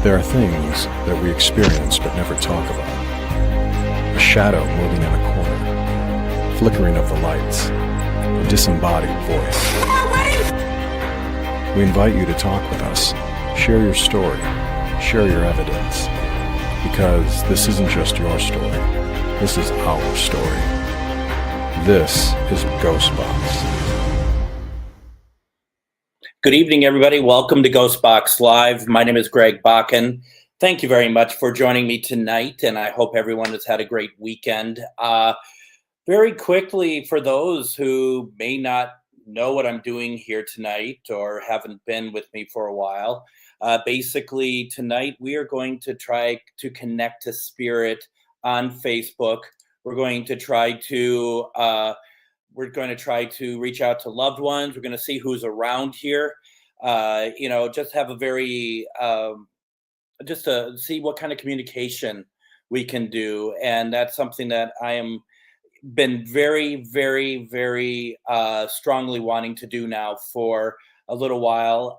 There are things that we experience but never talk about. A shadow moving in a corner, flickering of the lights, a disembodied voice. We invite you to talk with us, share your story, share your evidence, because this isn't just your story, this is our story. This is GhostBox. Good evening, everybody. Welcome to GhostBox Live. My name is Greg Bakun. Thank you very much for joining me tonight, and I hope everyone has had a great weekend. Very quickly, for those who may not know what I'm doing here tonight or haven't been with me for a while, basically tonight we are going to try to connect to spirit on Facebook. We're going to try to reach out to loved ones. We're going to see who's around here. Just have a very, just to see what kind of communication we can do. And that's something that I am been very, very, very strongly wanting to do now for a little while.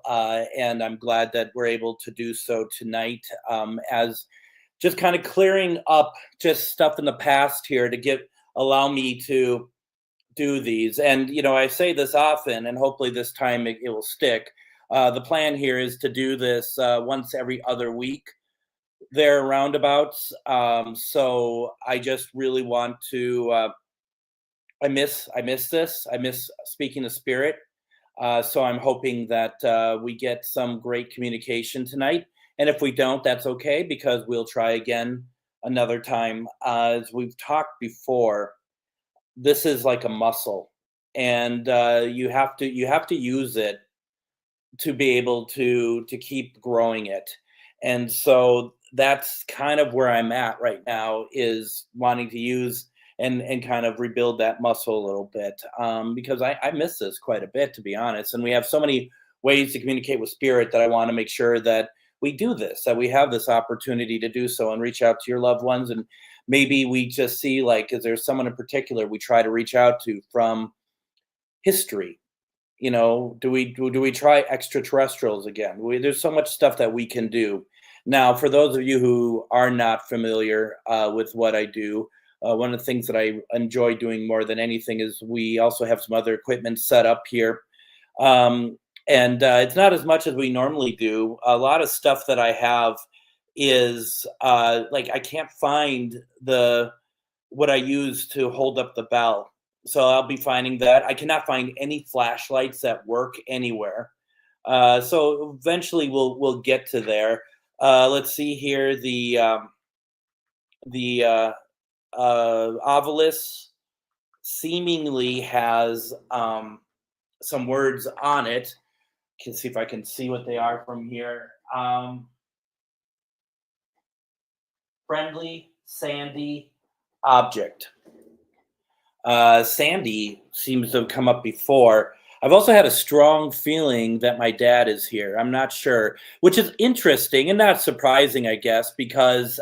And I'm glad that we're able to do so tonight, as just kind of clearing up just stuff in the past here to allow me to do these. And, I say this often, and hopefully this time it will stick. The plan here is to do this once every other week. There roundabouts. So I just really want to, I miss this. I miss speaking to spirit. So I'm hoping that we get some great communication tonight. And if we don't, that's okay, because we'll try again another time. As we've talked before, this is like a muscle, and you have to use it to be able to keep growing it. And so that's kind of where I'm at right now, is wanting to use and kind of rebuild that muscle a little bit, because I miss this quite a bit, to be honest. And we have so many ways to communicate with spirit that I want to make sure that we do this, that we have this opportunity to do so and reach out to your loved ones. And maybe we just see, like, is there someone in particular we try to reach out to from history? Do we try extraterrestrials again? There's so much stuff that we can do. Now, for those of you who are not familiar with what I do, one of the things that I enjoy doing more than anything is we also have some other equipment set up here. And it's not as much as we normally do. A lot of stuff that I have is I can't find what I use to hold up the bell. So I'll be finding that. I cannot find any flashlights that work anywhere. So eventually we'll get to there. Let's see here. The Ovilus seemingly has some words on it. Can see if I can see what they are from here. Friendly, sandy object. Sandy seems to have come up before. I've also had a strong feeling that my dad is here. I'm not sure, which is interesting and not surprising, I guess, because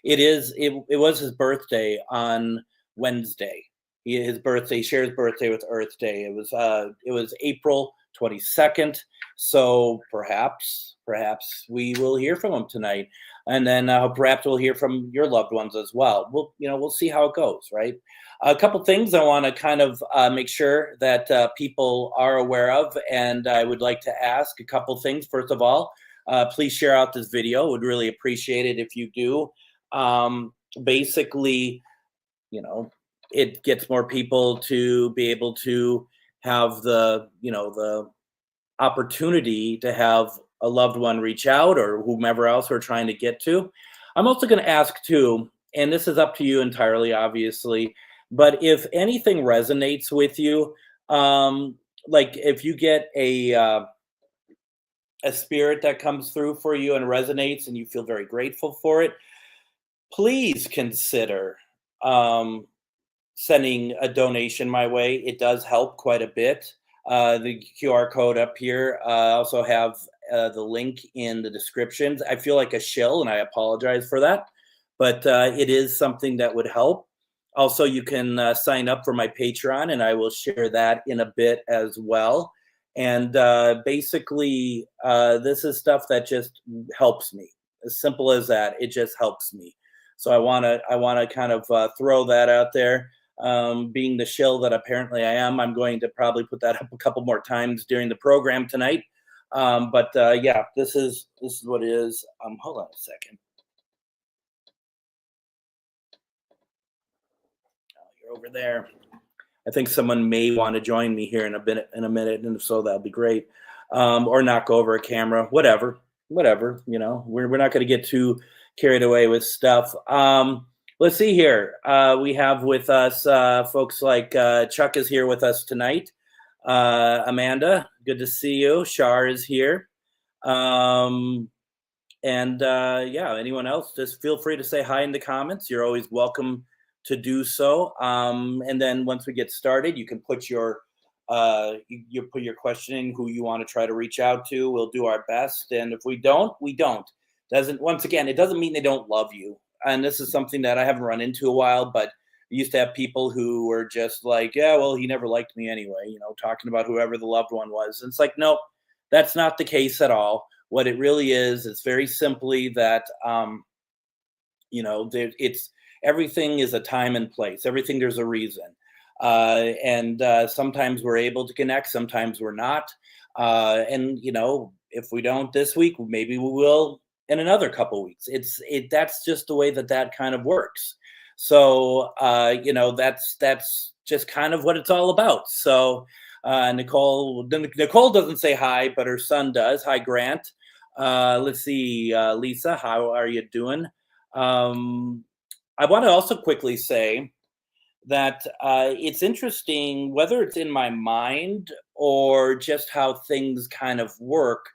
it was his birthday on Wednesday. He shares birthday with Earth Day. It was April 22nd. So perhaps we will hear from him tonight. And then perhaps we'll hear from your loved ones as well. We'll see how it goes, right? A couple things I want to kind of make sure that people are aware of, and I would like to ask a couple things. First of all, please share out this video. Would really appreciate it if you do. Basically, it gets more people to be able to have the opportunity to have a loved one reach out, or whomever else we're trying to get to. I'm also going to ask too, and this is up to you entirely, obviously, but if anything resonates with you, like if you get a spirit that comes through for you and resonates and you feel very grateful for it, please consider sending a donation my way. It does help quite a bit. The QR code up here. I also have the link in the descriptions. I feel like a shill, and I apologize for that, but it is something that would help. Also, you can sign up for my Patreon, and I will share that in a bit as well. And basically, this is stuff that just helps me. As simple as that. It just helps me. So I want to kind of throw that out there. Being the shill that apparently I am, I'm going to probably put that up a couple more times during the program tonight. But yeah, this is what it is. Hold on a second. Oh, you're over there. I think someone may want to join me here in a minute, and if so, that'll be great. Or knock over a camera, whatever. You know, we're not going to get too carried away with stuff. Let's see here. We have with us folks like Chuck is here with us tonight. Amanda, good to see you. Shar is here. And yeah, anyone else, just feel free to say hi in the comments. You're always welcome to do so. And then once we get started, you can put your you put your question in, who you want to try to reach out to. We'll do our best. And if we don't, we don't. Once again, it doesn't mean they don't love you. And this is something that I haven't run into a while, but I used to have people who were just like, yeah, well, he never liked me anyway, you know, talking about whoever the loved one was. And it's like, nope, that's not the case at all. What it really is, it's very simply that, you know, it's everything is a time and place. Everything, there's a reason. And sometimes we're able to connect, sometimes we're not. And, you know, if we don't this week, maybe we will in another couple weeks. That's just the way that kind of works. So, you know, that's just kind of what it's all about. So Nicole doesn't say hi, but her son does. Hi, Grant. Let's see, Lisa, how are you doing? I want to also quickly say that it's interesting, whether it's in my mind or just how things kind of work.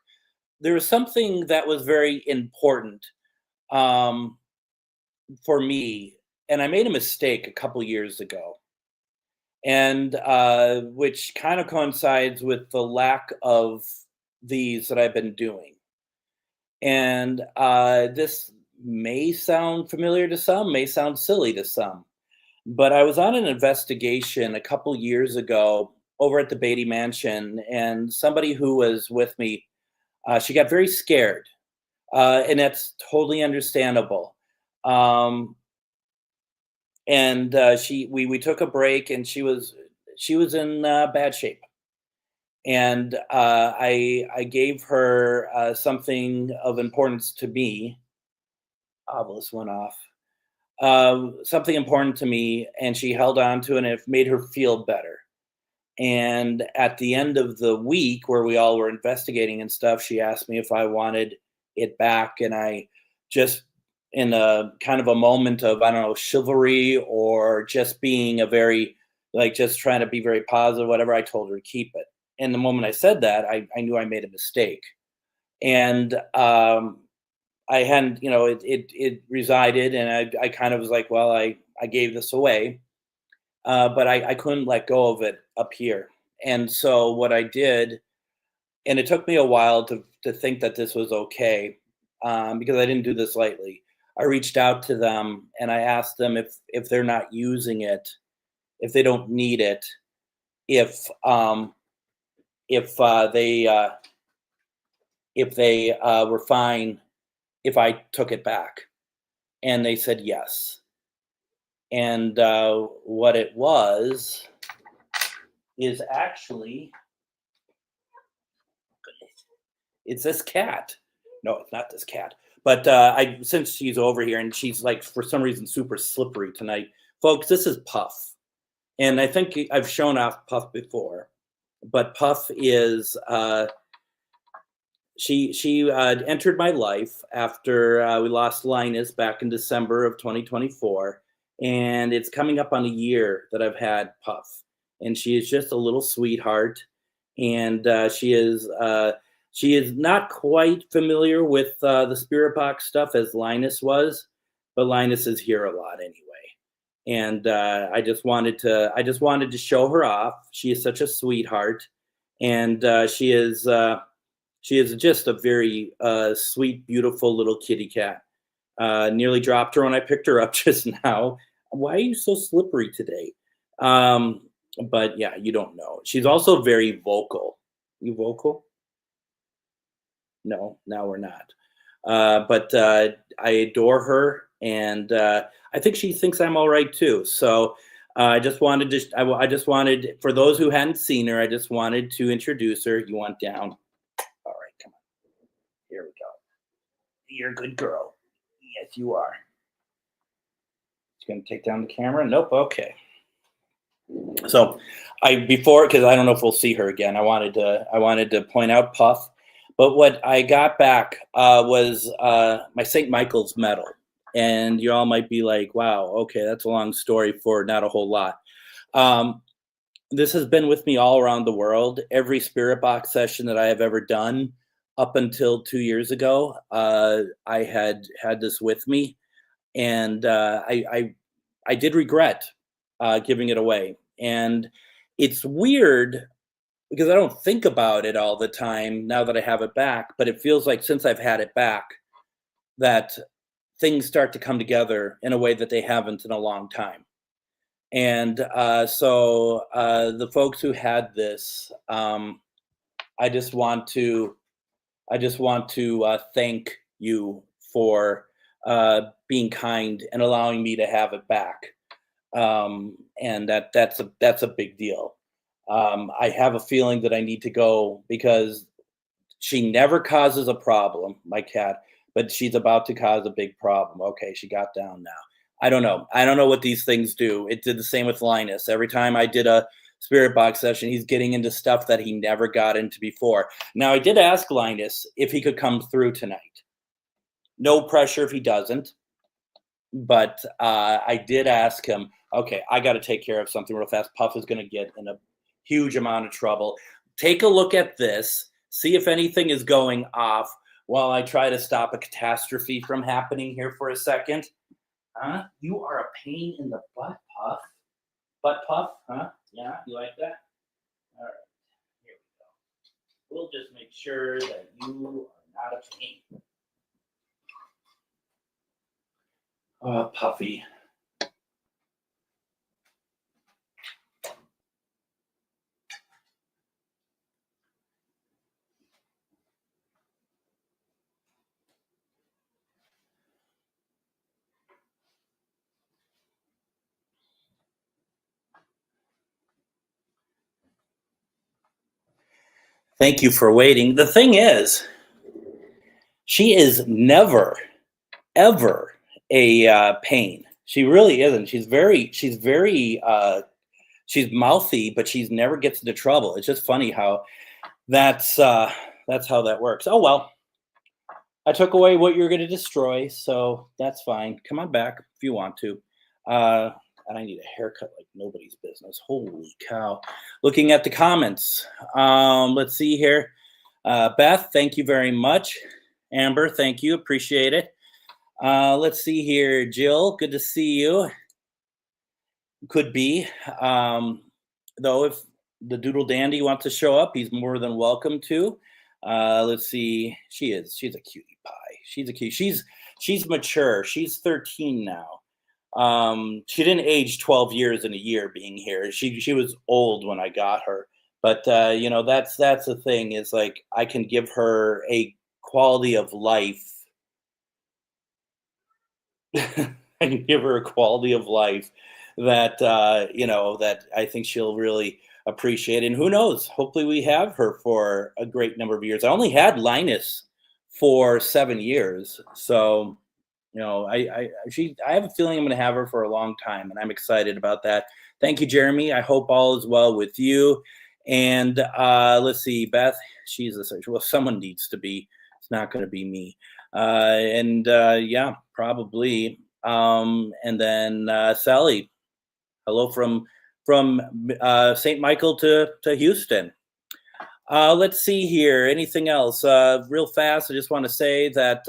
There was something that was very important for me, and I made a mistake a couple years ago, and which kind of coincides with the lack of these that I've been doing. And this may sound familiar to some, may sound silly to some, but I was on an investigation a couple years ago over at the Beatty Mansion, and somebody who was with me, she got very scared, and that's totally understandable. And we took a break, and she was in bad shape. And I gave her something of importance to me. This went off. Something important to me, and she held on to it, and it made her feel better. And at the end of the week where we all were investigating and stuff, she asked me if I wanted it back. And I just, in a kind of a moment of, I don't know, chivalry or just being just trying to be very positive, whatever, I told her to keep it. And the moment I said that, I knew I made a mistake. And I hadn't, you know, it resided, and I kind of was like, well, I gave this away. But I couldn't let go of it up here. And so what I did, and it took me a while to think that this was okay, because I didn't do this lightly. I reached out to them and I asked them if they're not using it, if they don't need it, if they were fine if I took it back. And they said yes. And what it was is actually, it's this cat. No, it's not this cat. But since she's over here and she's like, for some reason, super slippery tonight. Folks, this is Puff. And I think I've shown off Puff before. But Puff is, she entered my life after we lost Linus back in December of 2024. And it's coming up on a year that I've had Puff. And she is just a little sweetheart. And she is not quite familiar with the spirit box stuff as Linus was, but Linus is here a lot anyway. And I just wanted to show her off. She is such a sweetheart, and she is just a very sweet, beautiful little kitty cat. Nearly dropped her when I picked her up just now. Why are you so slippery today? But yeah, you don't know. She's also very vocal. You vocal? No, now we're not. But I adore her, and I think she thinks I'm all right too. So I just wanted to, I just wanted, for those who hadn't seen her, I just wanted to introduce her. You want down? All right, come on. Here we go. You're a good girl. Yes, you are. It's going to take down the camera. Nope. Okay. So because I don't know if we'll see her again. I wanted to point out Puff, but what I got back was my St. Michael's medal, and you all might be like, "Wow, okay, that's a long story for not a whole lot." This has been with me all around the world. Every spirit box session that I have ever done, up until 2 years ago, I had this with me, and I did regret giving it away. And it's weird because I don't think about it all the time now that I have it back, but it feels like since I've had it back that things start to come together in a way that they haven't in a long time. And so the folks who had this, I just want to thank you for being kind and allowing me to have it back. And that's a big deal. I have a feeling that I need to go because she never causes a problem, my cat, but she's about to cause a big problem. Okay, she got down now. I don't know what these things do. It did the same with Linus. Every time I did a spirit box session, he's getting into stuff that he never got into before. Now, I did ask Linus if he could come through tonight. No pressure if he doesn't. But I did ask him, okay, I got to take care of something real fast. Puff is going to get in a huge amount of trouble. Take a look at this. See if anything is going off while I try to stop a catastrophe from happening here for a second. Huh? You are a pain in the butt, Puff. Butt Puff? Huh? Yeah, you like that? All right, here we go. We'll just make sure that you are not a pain. Puffy. Thank you for waiting. The thing is, she is never, ever a pain. She really isn't. She's mouthy, but she never gets into trouble. It's just funny how that's how that works. Oh well, I took away what you're going to destroy, so that's fine. Come on back if you want to. And I need a haircut like nobody's business. Holy cow! Looking at the comments, let's see here. Beth, thank you very much. Amber, thank you. Appreciate it. Let's see here. Jill, good to see you. Could be. Though if the Doodle Dandy wants to show up, he's more than welcome to. Let's see. She's a cutie pie. She's a cute. She's mature. She's 13 now. She didn't age 12 years in a year being here. She was old when I got her. But that's the thing is like I can give her a quality of life. I can give her a quality of life that that I think she'll really appreciate. And who knows? Hopefully we have her for a great number of years. I only had Linus for 7 years, so I have a feeling I'm going to have her for a long time, and I'm excited about that. Thank you, Jeremy. I hope all is well with you. And let's see, Beth. She's a search. Well, someone needs to be. It's not going to be me. Yeah, probably. And then Sally. Hello from St. Michael to Houston. Let's see here. Anything else? Real fast, I just want to say that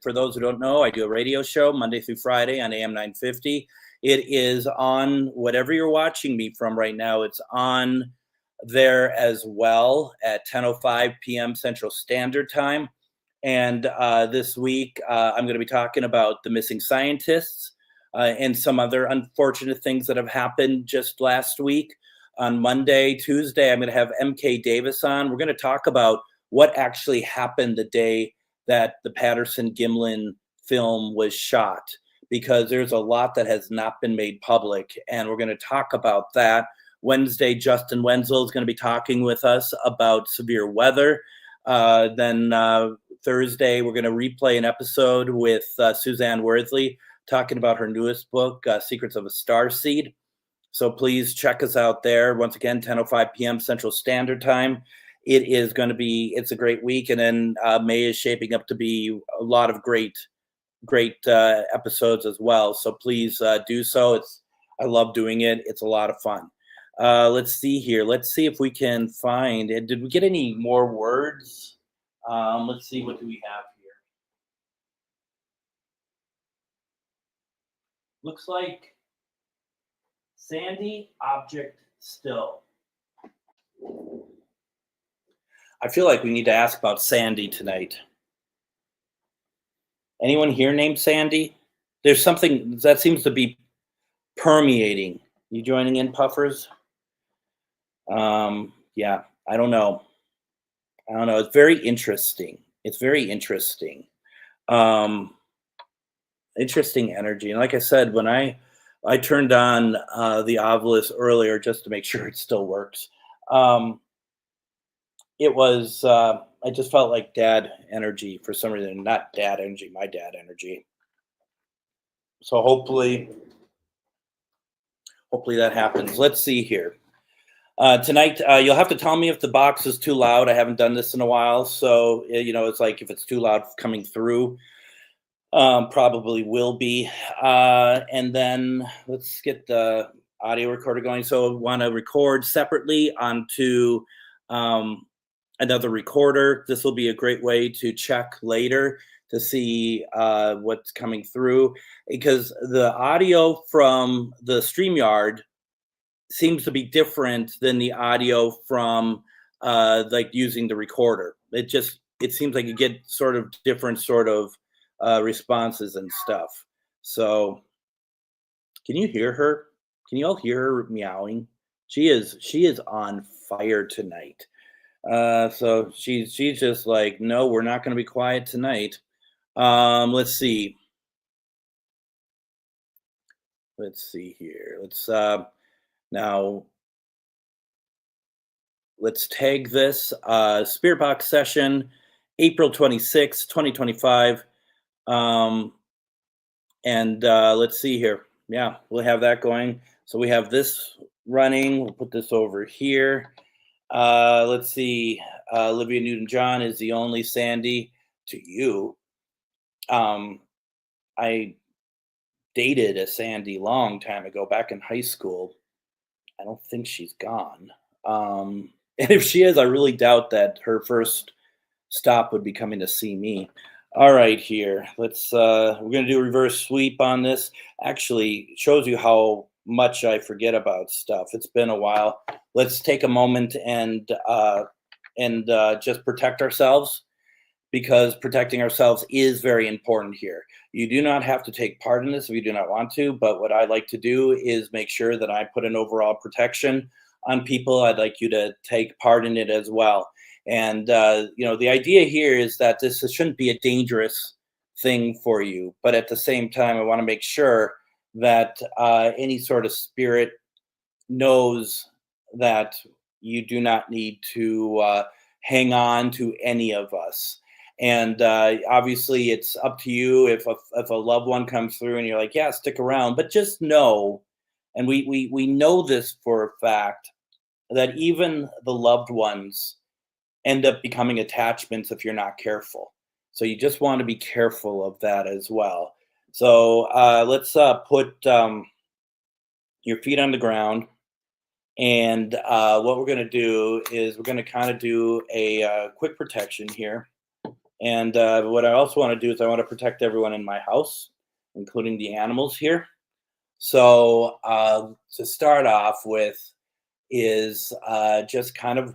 for those who don't know, I do a radio show Monday through Friday on AM 950. It is on whatever you're watching me from right now. It's on there as well at 10:05 p.m. Central Standard Time. And this week, I'm going to be talking about the missing scientists and some other unfortunate things that have happened just last week. On Monday, Tuesday, I'm going to have MK Davis on. We're going to talk about what actually happened the day that the Patterson-Gimlin film was shot, because there's a lot that has not been made public, and we're going to talk about that. Wednesday, Justin Wenzel is going to be talking with us about severe weather. Then Thursday, we're going to replay an episode with Suzanne Worthley talking about her newest book, Secrets of a Starseed. So please check us out there. Once again, 10:05 p.m. Central Standard Time. It's a great week. And then May is shaping up to be a lot of great episodes as well. So please do so. I love doing it. It's a lot of fun. Let's see here. Let's see if we can find it. Did we get any more words? Let's see. What do we have here? Looks like Sandy object still. I feel like we need to ask about Sandy tonight. Anyone here named Sandy? There's something that seems to be permeating. You joining in, Puffers? Yeah, I don't know. It's very interesting. Interesting energy. And like I said, when I turned on the Ovilus earlier just to make sure it still works, it was I just felt like dad energy for some reason. Not dad energy, my dad energy. So hopefully that happens. Let's see here. Tonight, you'll have to tell me if the box is too loud. I haven't done this in a while, so it's like if it's too loud coming through, probably will be. And then let's get the audio recorder going. So I want to record separately onto another recorder. This will be a great way to check later to see what's coming through, because the audio from the StreamYard seems to be different than the audio from like using the recorder. It seems like you get sort of different sort of responses and stuff. So can you hear her? Can you all hear her meowing? She is on fire tonight. So she's just like, no, we're not going to be quiet tonight. Let's see here. Now, let's tag this Spirit Box session, April 26, 2025. And let's see here. Yeah, we'll have that going. So we have this running. We'll put this over here. Let's see. Olivia Newton-John is the only Sandy to you. I dated a Sandy long time ago, back in high school. I don't think she's gone. And if she is, I really doubt that her first stop would be coming to see me. All right, here. Let's we're going to do a reverse sweep on this. Actually, it shows you how much I forget about stuff. It's been a while. Let's take a moment and just protect ourselves, because protecting ourselves is very important here. You do not have to take part in this if you do not want to, but what I like to do is make sure that I put an overall protection on people. I'd like you to take part in it as well. And, the idea here is that this shouldn't be a dangerous thing for you, but at the same time, I want to make sure that any sort of spirit knows that you do not need to hang on to any of us. And obviously, it's up to you if a loved one comes through and you're like, yeah, stick around. But just know, and we know this for a fact, that even the loved ones end up becoming attachments if you're not careful. So you just want to be careful of that as well. So let's put your feet on the ground. And what we're going to do is we're going to kind of do a quick protection here. And what I also want to do is I want to protect everyone in my house, including the animals here. So to start off with is just kind of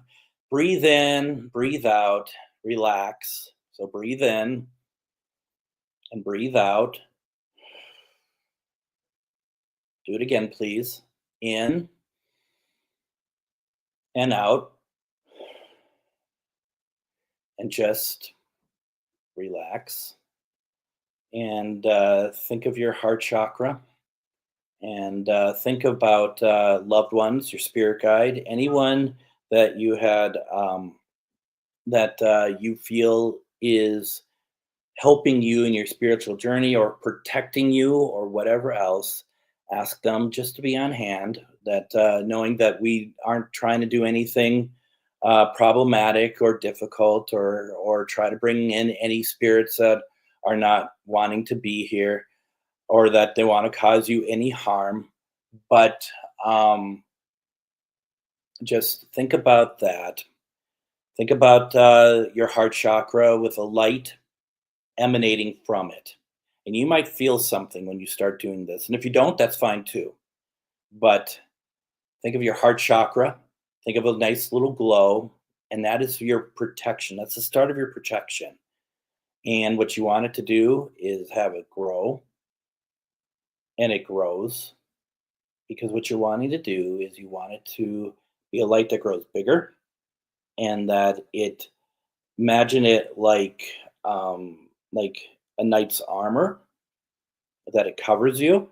breathe in, breathe out, relax. So breathe in and breathe out. Do it again, please. In and out. And just relax, and think of your heart chakra, and think about loved ones, your spirit guide, anyone that you had that you feel is helping you in your spiritual journey or protecting you or whatever else. Ask them just to be on hand, that knowing that we aren't trying to do anything problematic or difficult, or try to bring in any spirits that are not wanting to be here, or that they want to cause you any harm. But just think about that. Think about your heart chakra with a light emanating from it. And you might feel something when you start doing this. And if you don't, that's fine too. But think of your heart chakra. Think of a nice little glow. And that is your protection. That's the start of your protection. And what you want it to do is have it grow. And it grows. Because what you're wanting to do is you want it to be a light that grows bigger. And that it, imagine it like a knight's armor, that it covers you,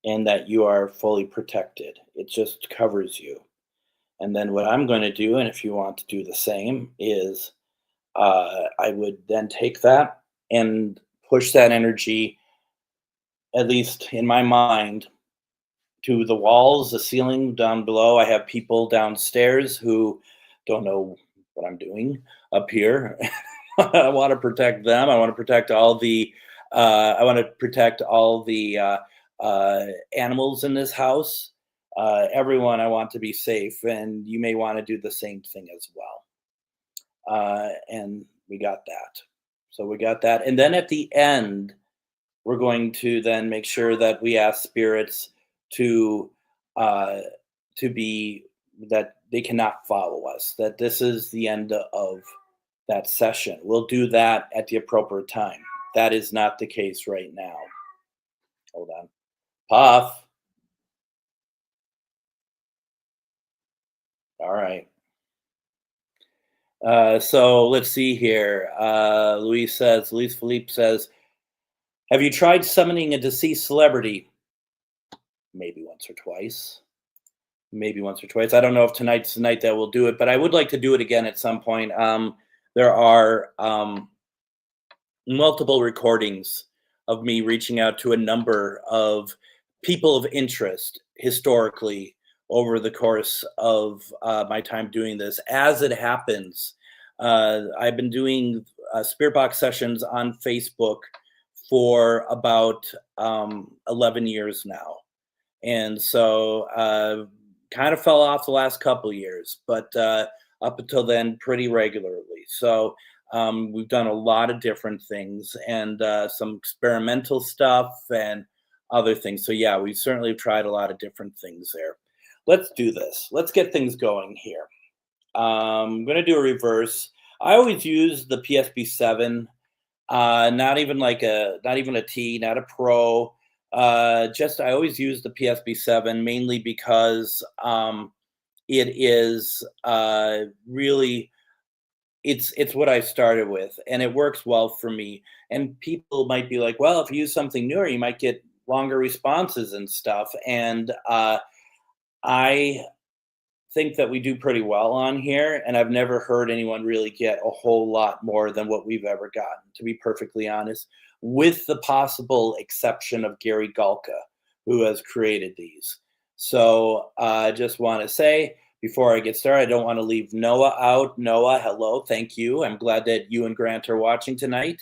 and that you are fully protected. It just covers you. And then what I'm going to do, and if you want to do the same, is I would then take that and push that energy, at least in my mind, to the walls, the ceiling down below. I have people downstairs who don't know what I'm doing up here. I want to protect them. I want to protect all the animals in this house. Everyone, I want to be safe, and you may want to do the same thing as well. And we got that. So we got that. And then at the end, we're going to then make sure that we ask spirits to be, that they cannot follow us, that this is the end of that session. We'll do that at the appropriate time. That is not the case right now. Hold on. Puff. All right. So let's see here. Luis Philippe says, have you tried summoning a deceased celebrity? Maybe once or twice. I don't know if tonight's the night that we'll do it, but I would like to do it again at some point. There are multiple recordings of me reaching out to a number of people of interest historically over the course of my time doing this. As it happens, I've been doing Spirit Box sessions on Facebook for about 11 years now. And so kind of fell off the last couple of years, but up until then, pretty regularly. So we've done a lot of different things, and some experimental stuff and other things. So yeah, we certainly tried a lot of different things there. Let's do this. Let's get things going here. I'm going to do a reverse. I always use the PSB7, not even a T, not a Pro. Just I always use the PSB7 mainly because it is really, it's what I started with, and it works well for me. And people might be like, well, if you use something newer, you might get longer responses and stuff. And I think that we do pretty well on here, and I've never heard anyone really get a whole lot more than what we've ever gotten, to be perfectly honest, with the possible exception of Gary Galka, who has created these. So I just want to say, before I get started, I don't want to leave Noah out. Noah, hello, thank you. I'm glad that you and Grant are watching tonight.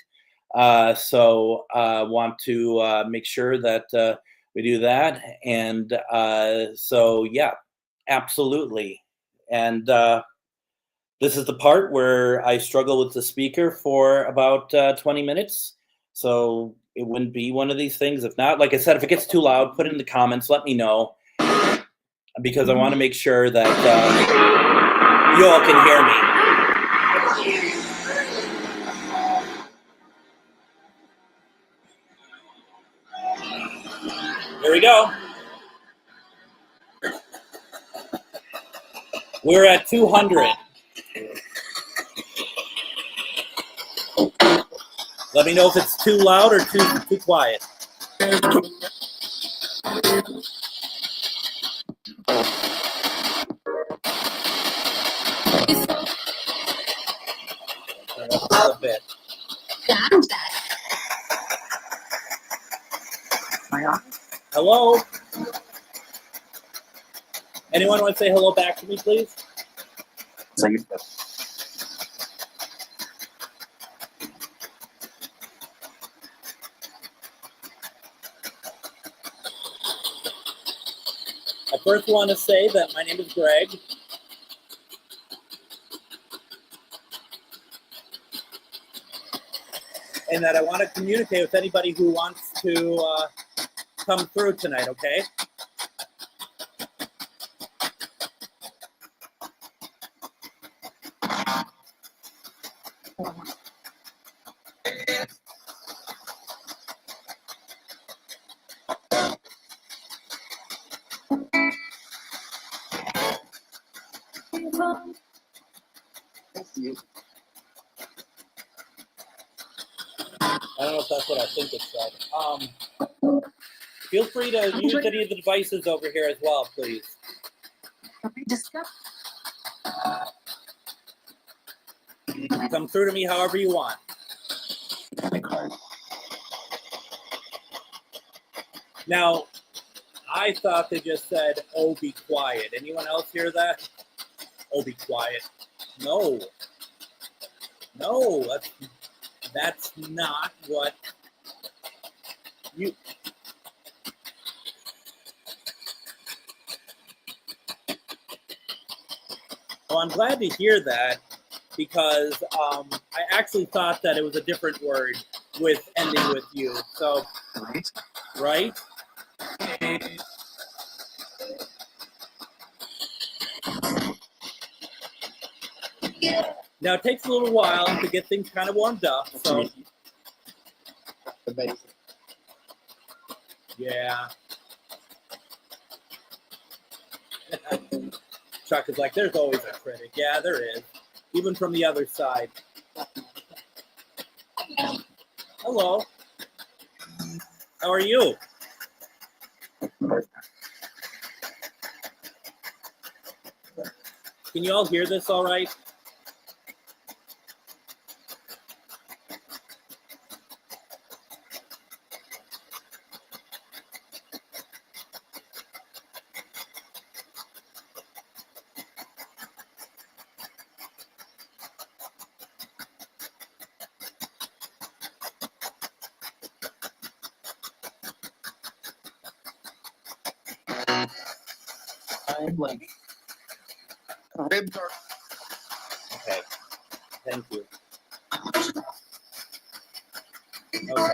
So I want to make sure that we do that. And so, yeah, absolutely. And this is the part where I struggle with the speaker for about 20 minutes. So it wouldn't be one of these things. If not, like I said, if it gets too loud, put it in the comments. Let me know, because I want to make sure that you all can hear me. Here we go. We're at 200. Let me know if it's too loud or too quiet. A bit. Hello? Anyone want to say hello back to me, please? I first want to say that my name is Greg. And that I want to communicate with anybody who wants to come through tonight, okay? I don't know if that's what I think it said. Feel free to use any of the devices over here as well, please. Come through to me however you want. Now, I thought they just said, "Oh, be quiet." Anyone else hear that? Oh, be quiet. No. No, that's not what you... Well, I'm glad to hear that because I actually thought that it was a different word with ending with you. So, right? Now, it takes a little while to get things kind of warmed up. So, yeah. Chuck is like, there's always a critic. Yeah, there is. Even from the other side. Hello. How are you? Can you all hear this all right? Okay. Thank you. Okay.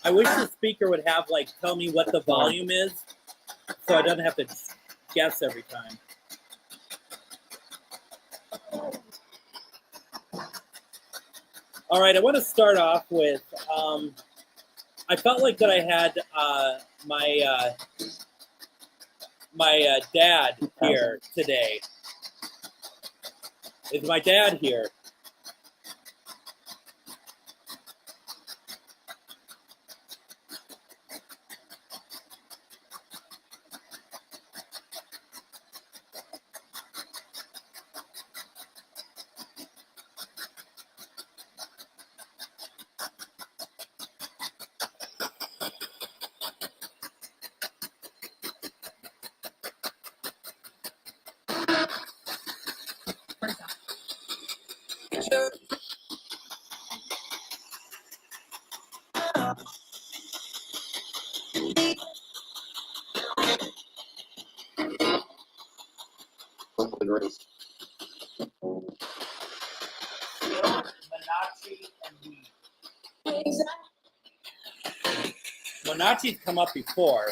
I wish the speaker would have, like, tell me what the volume is so I don't have to guess every time. All right, I want to start off with, I felt like that I had my dad here today. Is my dad here? Monachi's come up before.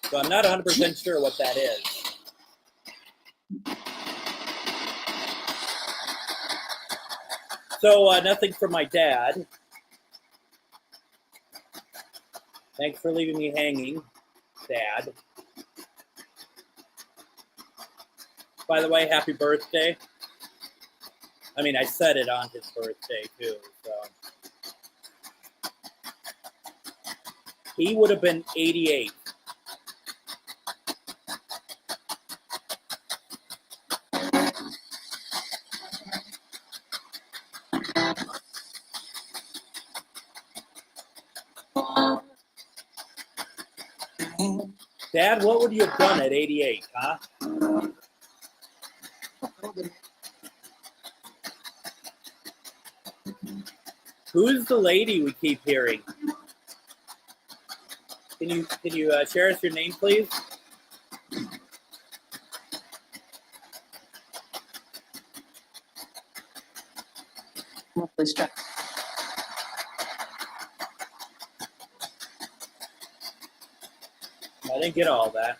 So I'm not 100% sure what that is. So nothing from my dad. Thanks for leaving me hanging, Dad. by the way, happy birthday. I mean, I said it on his birthday, too. So he would have been 88. Dad, what would you have done at 88, huh? Who's the lady we keep hearing? Can you share us your name, please? Please check. I didn't get all that.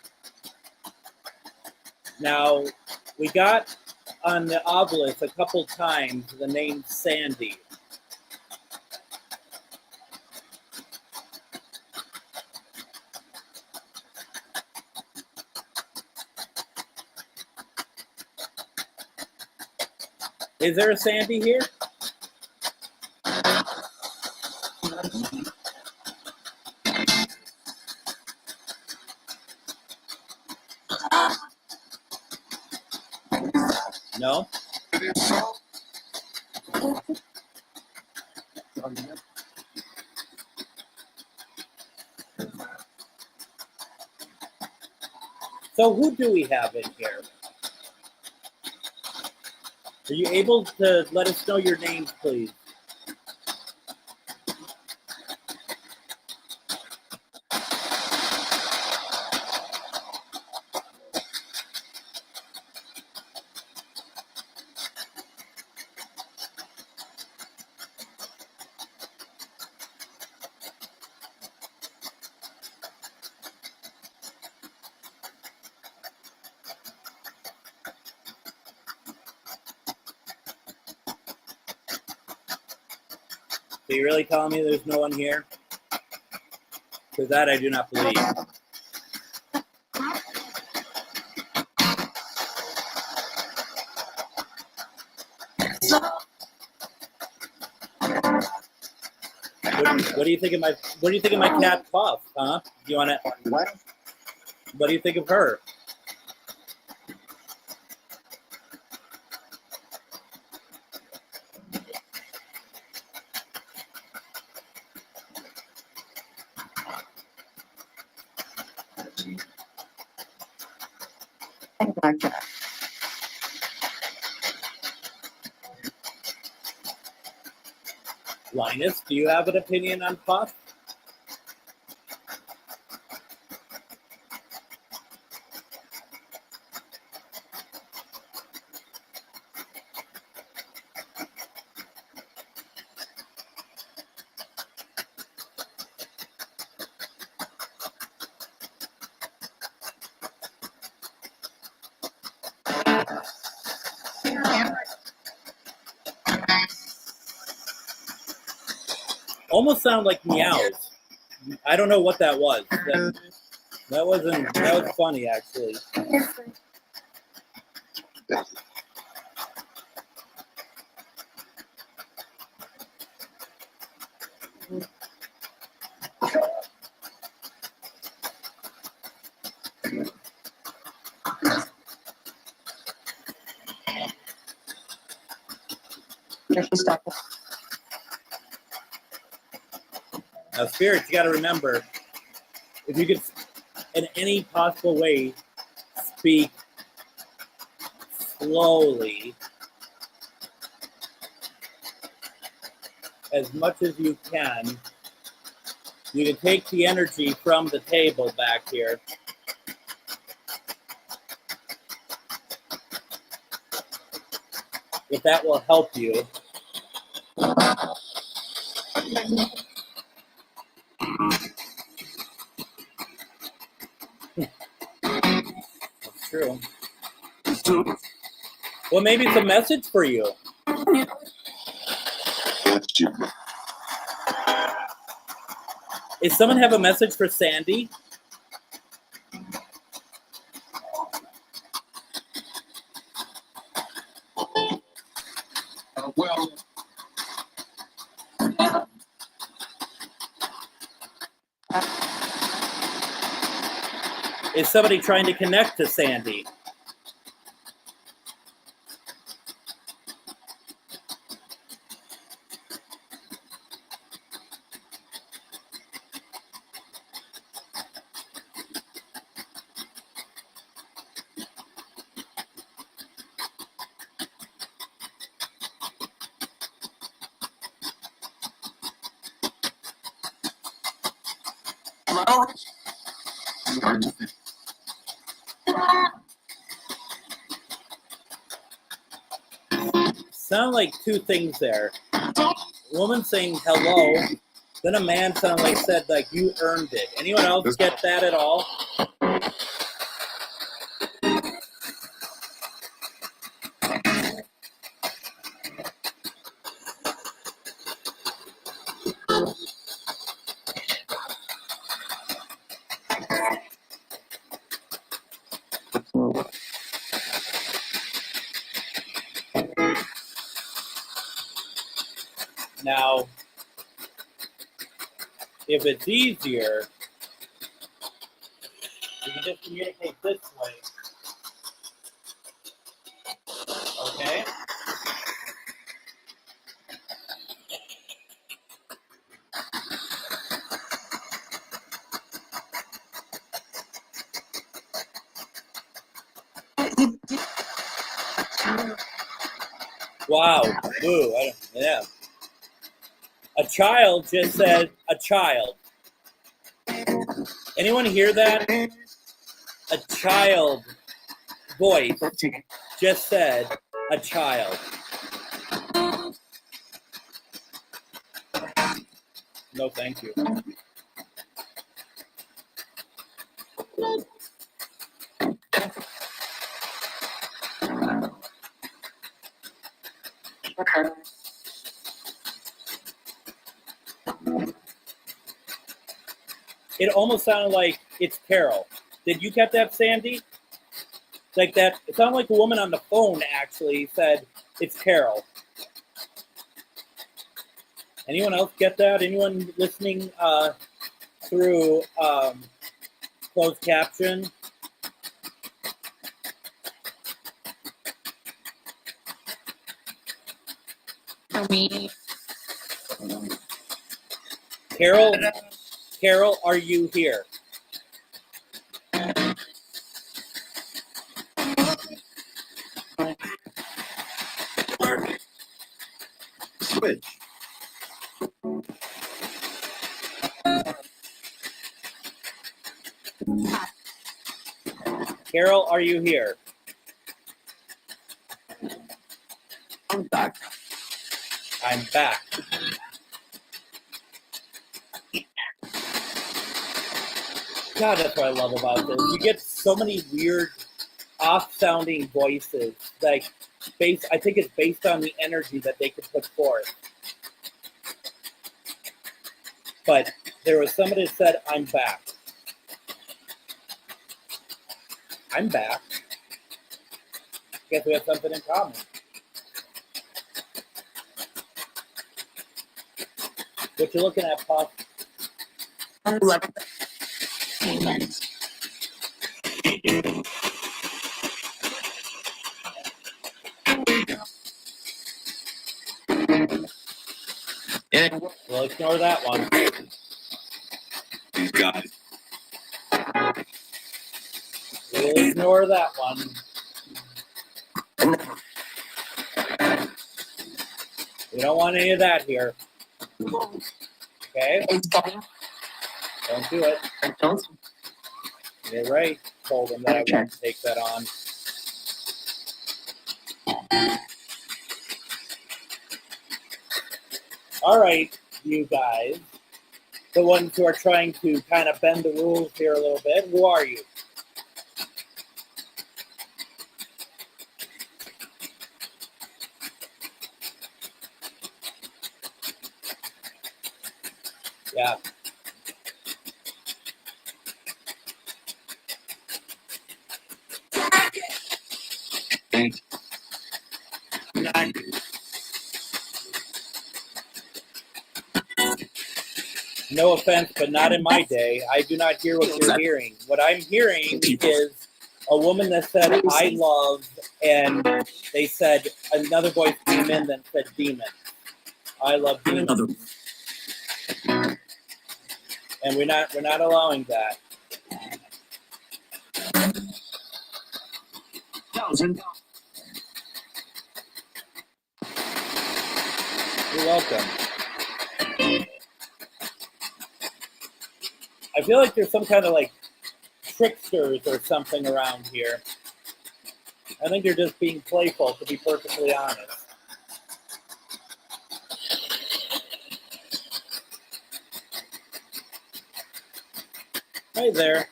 Now, we got on the obelisk a couple times the name Sandy. Is there a Sandy here? No? So who do we have in here? Are you able to let us know your names, please? So you're really telling me there's no one here? Because that I do not believe. What do you think of my cat Puff, huh? Do you want to? What do you think of her? Okay. Linus, do you have an opinion on Puff? Almost sound like meows. I don't know what that was. That was funny, actually. Stop. Now, spirits, you got to remember, if you could, in any possible way, speak slowly, as much as you can take the energy from the table back here. If that will help you. That's true. Well, maybe it's a message for you. Does someone have a message for Sandy? Is somebody trying to connect to Sandy? Hello? Sound like two things there. A woman saying hello, then a man sounded like said like you earned it. Anyone else get that at all? Now, if it's easier, you can just communicate this way. Okay? Wow. Ooh, yeah. A child just said a child. Anyone hear that? A child voice just said a child. No, thank you. Okay. It almost sounded like it's Carol. Did you get that, Sandy? Like that, it sounded like a woman on the phone actually said it's Carol. Anyone else get that? Anyone listening through closed caption? For me. Carol, are you here? Switch. Carol, are you here? I'm back. I'm back. God, that's what I love about this. You get so many weird, off-sounding voices. Like, I think it's based on the energy that they could put forth. But there was somebody that said, I'm back. I'm back. I guess we have something in common. What you looking at, Puff? 11 minutes. Yeah, We'll ignore that one. these guys. We'll ignore that one. We don't want any of that here. Okay? It's getting. Don't do it. Don't. You're right. Told him that I wouldn't take that on. All right, you guys. The ones who are trying to kind of bend the rules here a little bit. Who are you? Yeah. Thanks. No offense, but not in my day. I do not hear what you're hearing. What I'm hearing is a woman that said, I love, and they said, another voice came in that said demon. I love demons. And we're not allowing that. You're welcome. I feel like there's some kind of like tricksters or something around here. I think they're just being playful, to be perfectly honest. Hey there.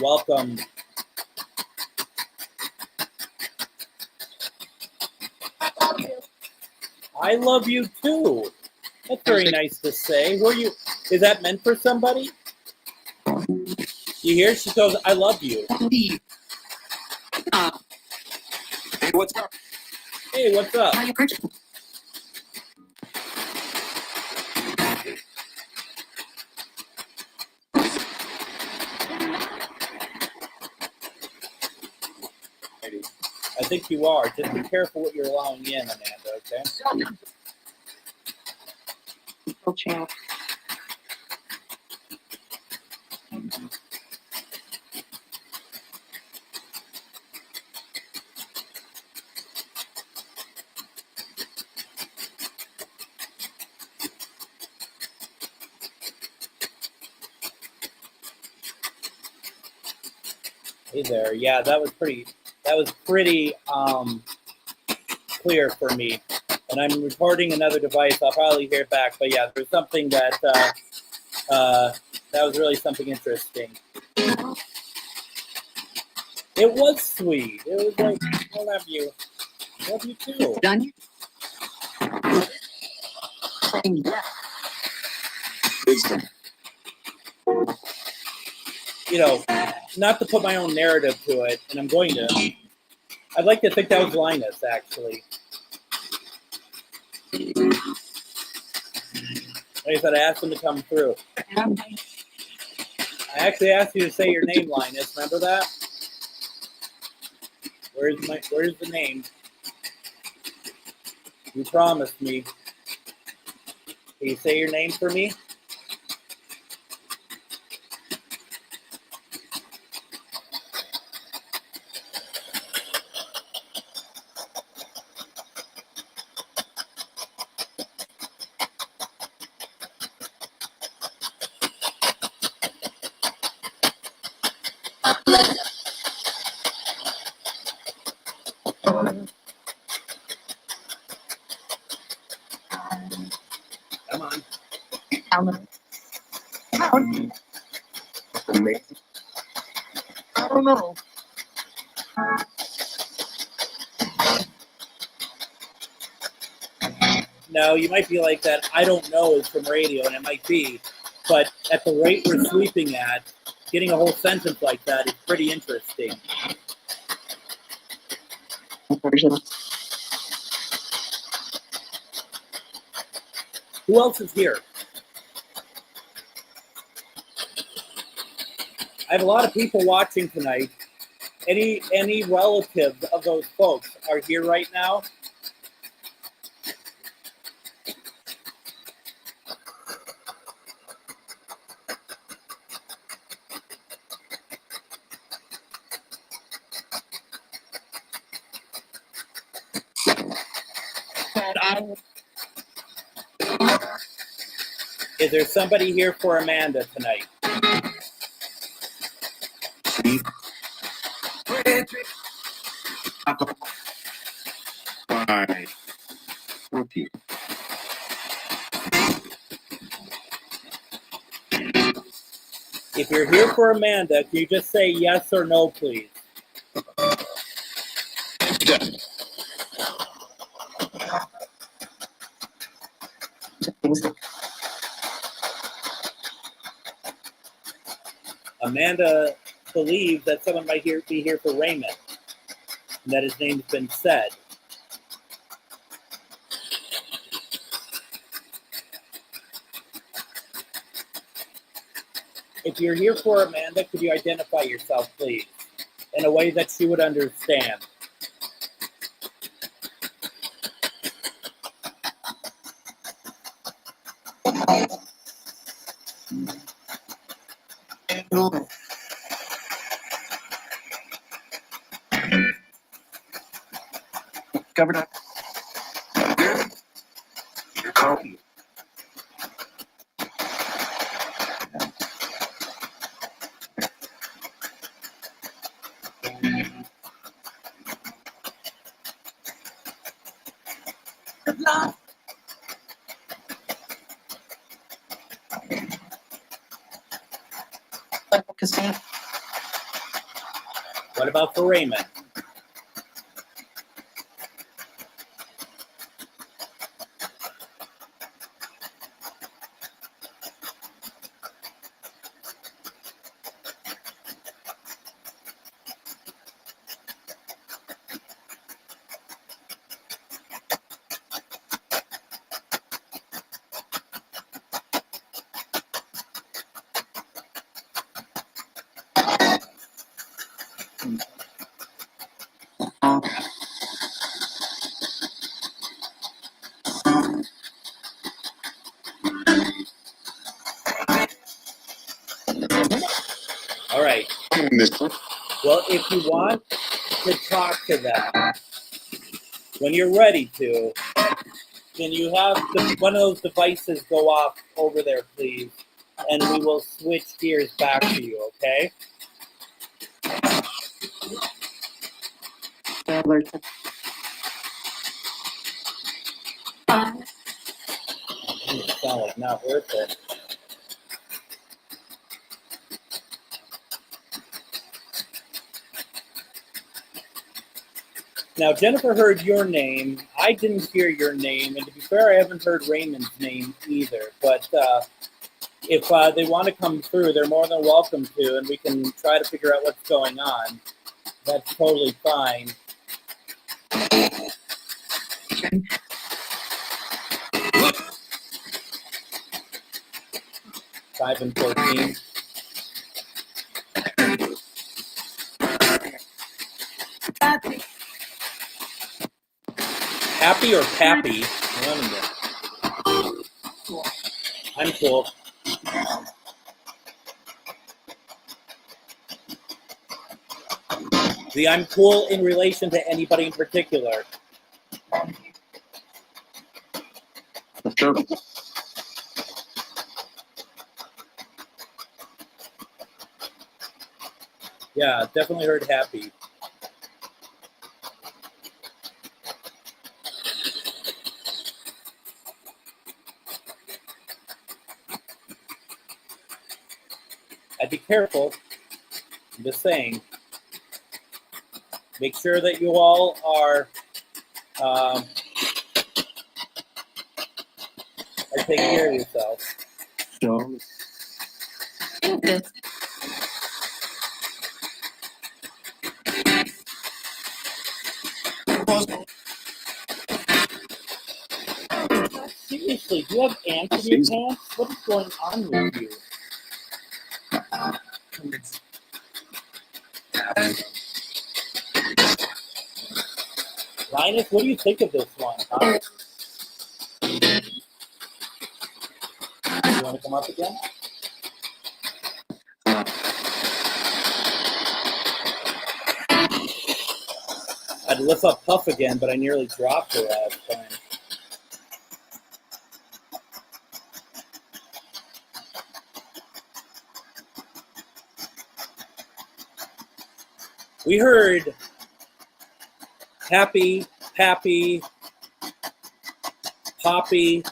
Welcome. I love you too. That's very nice to say. Were you? Is that meant for somebody? You hear? She goes, I love you. Hey, what's up? Hey, what's up? How you purchase? I think you are. Just be careful what you're allowing in, Amanda, okay? Champ. Hey there. Yeah, that was pretty clear for me. And I'm recording another device. I'll probably hear it back. But yeah, there's something that was really something interesting. It was sweet. It was like, I love you. I love you too. Done. You know, not to put my own narrative to it, and I'm going to. I'd like to think that was Linus, actually. Like I said, I asked him to come through. I actually asked you to say your name, Linus. Remember that? Where's the name? You promised me. Can you say your name for me? Come on. I don't know. No, you might be like that. I don't know is from radio, and it might be. But at the rate we're sweeping at, getting a whole sentence like that is pretty interesting. Who else is here? I have a lot of people watching tonight. Any relatives of those folks are here right now? Is there somebody here for Amanda tonight? Alright. Repeat. If you're here for Amanda, can you just say yes or no, please? Amanda believes that someone might be here for Raymond, and that his name's been said. If you're here for Amanda, could you identify yourself, please, in a way that she would understand? Covered up. Your copy. What about for Raymond? All right. Well, if you want to talk to them, when you're ready to, can you have one of those devices go off over there, please? And we will switch gears back to you, okay? Sound like not worth it. Now, Jennifer heard your name. I didn't hear your name, and to be fair, I haven't heard Raymond's name either. But if they want to come through, they're more than welcome to, and we can try to figure out what's going on. That's totally fine. Five and 14. Happy or Pappy? I'm cool. The I'm cool in relation to anybody in particular. Sure. Yeah, definitely heard happy. I'd be careful. I'm just saying. Make sure that you all are taking care of yourself. Sure. Seriously, do you have ants in your pants? What is going on with you? Linus, what do you think of this one? Huh? You want to come up again? I'd lift up Puff again, but I nearly dropped her last time. We heard happy, happy, poppy.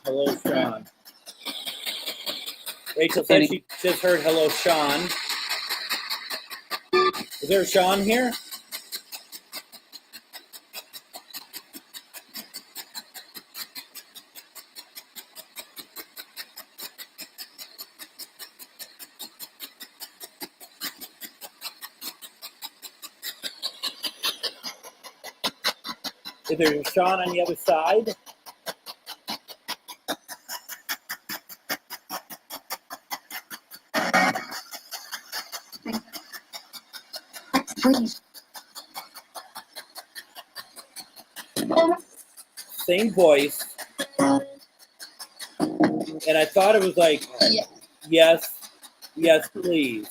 Hello, Sean. Rachel said she just heard hello, Sean. Is there a Sean here? Is there a Sean on the other side? Same voice. And I thought it was like, yes, yes, please.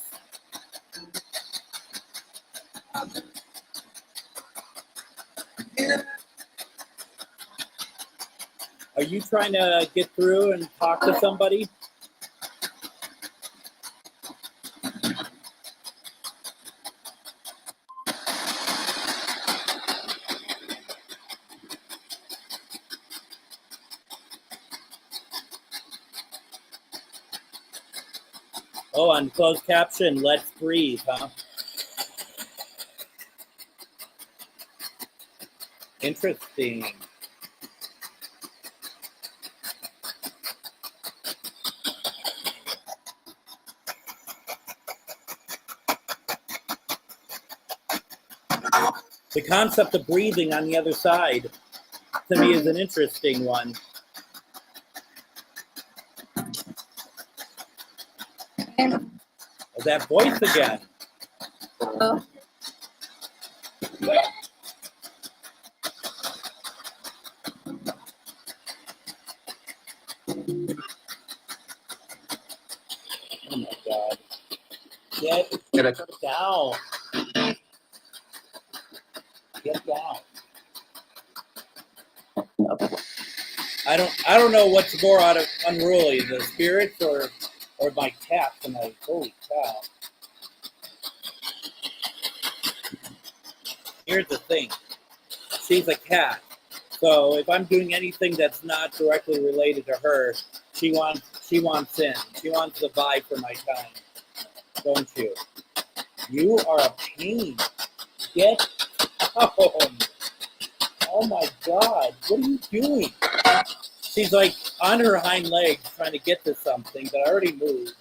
Are you trying to get through and talk to somebody? Oh, on closed caption, let's breathe, huh? Interesting. The concept of breathing on the other side, to me, is an interesting one. That voice again. Oh my God. Get down. Get down. I don't know what's more out of unruly, the spirits or my cats, and I holy cow. Here's the thing. She's a cat. So if I'm doing anything that's not directly related to her, she wants in. She wants to vie for my time. Don't you? You are a pain. Get down. Oh my God. What are you doing? She's like on her hind legs trying to get to something, but I already moved.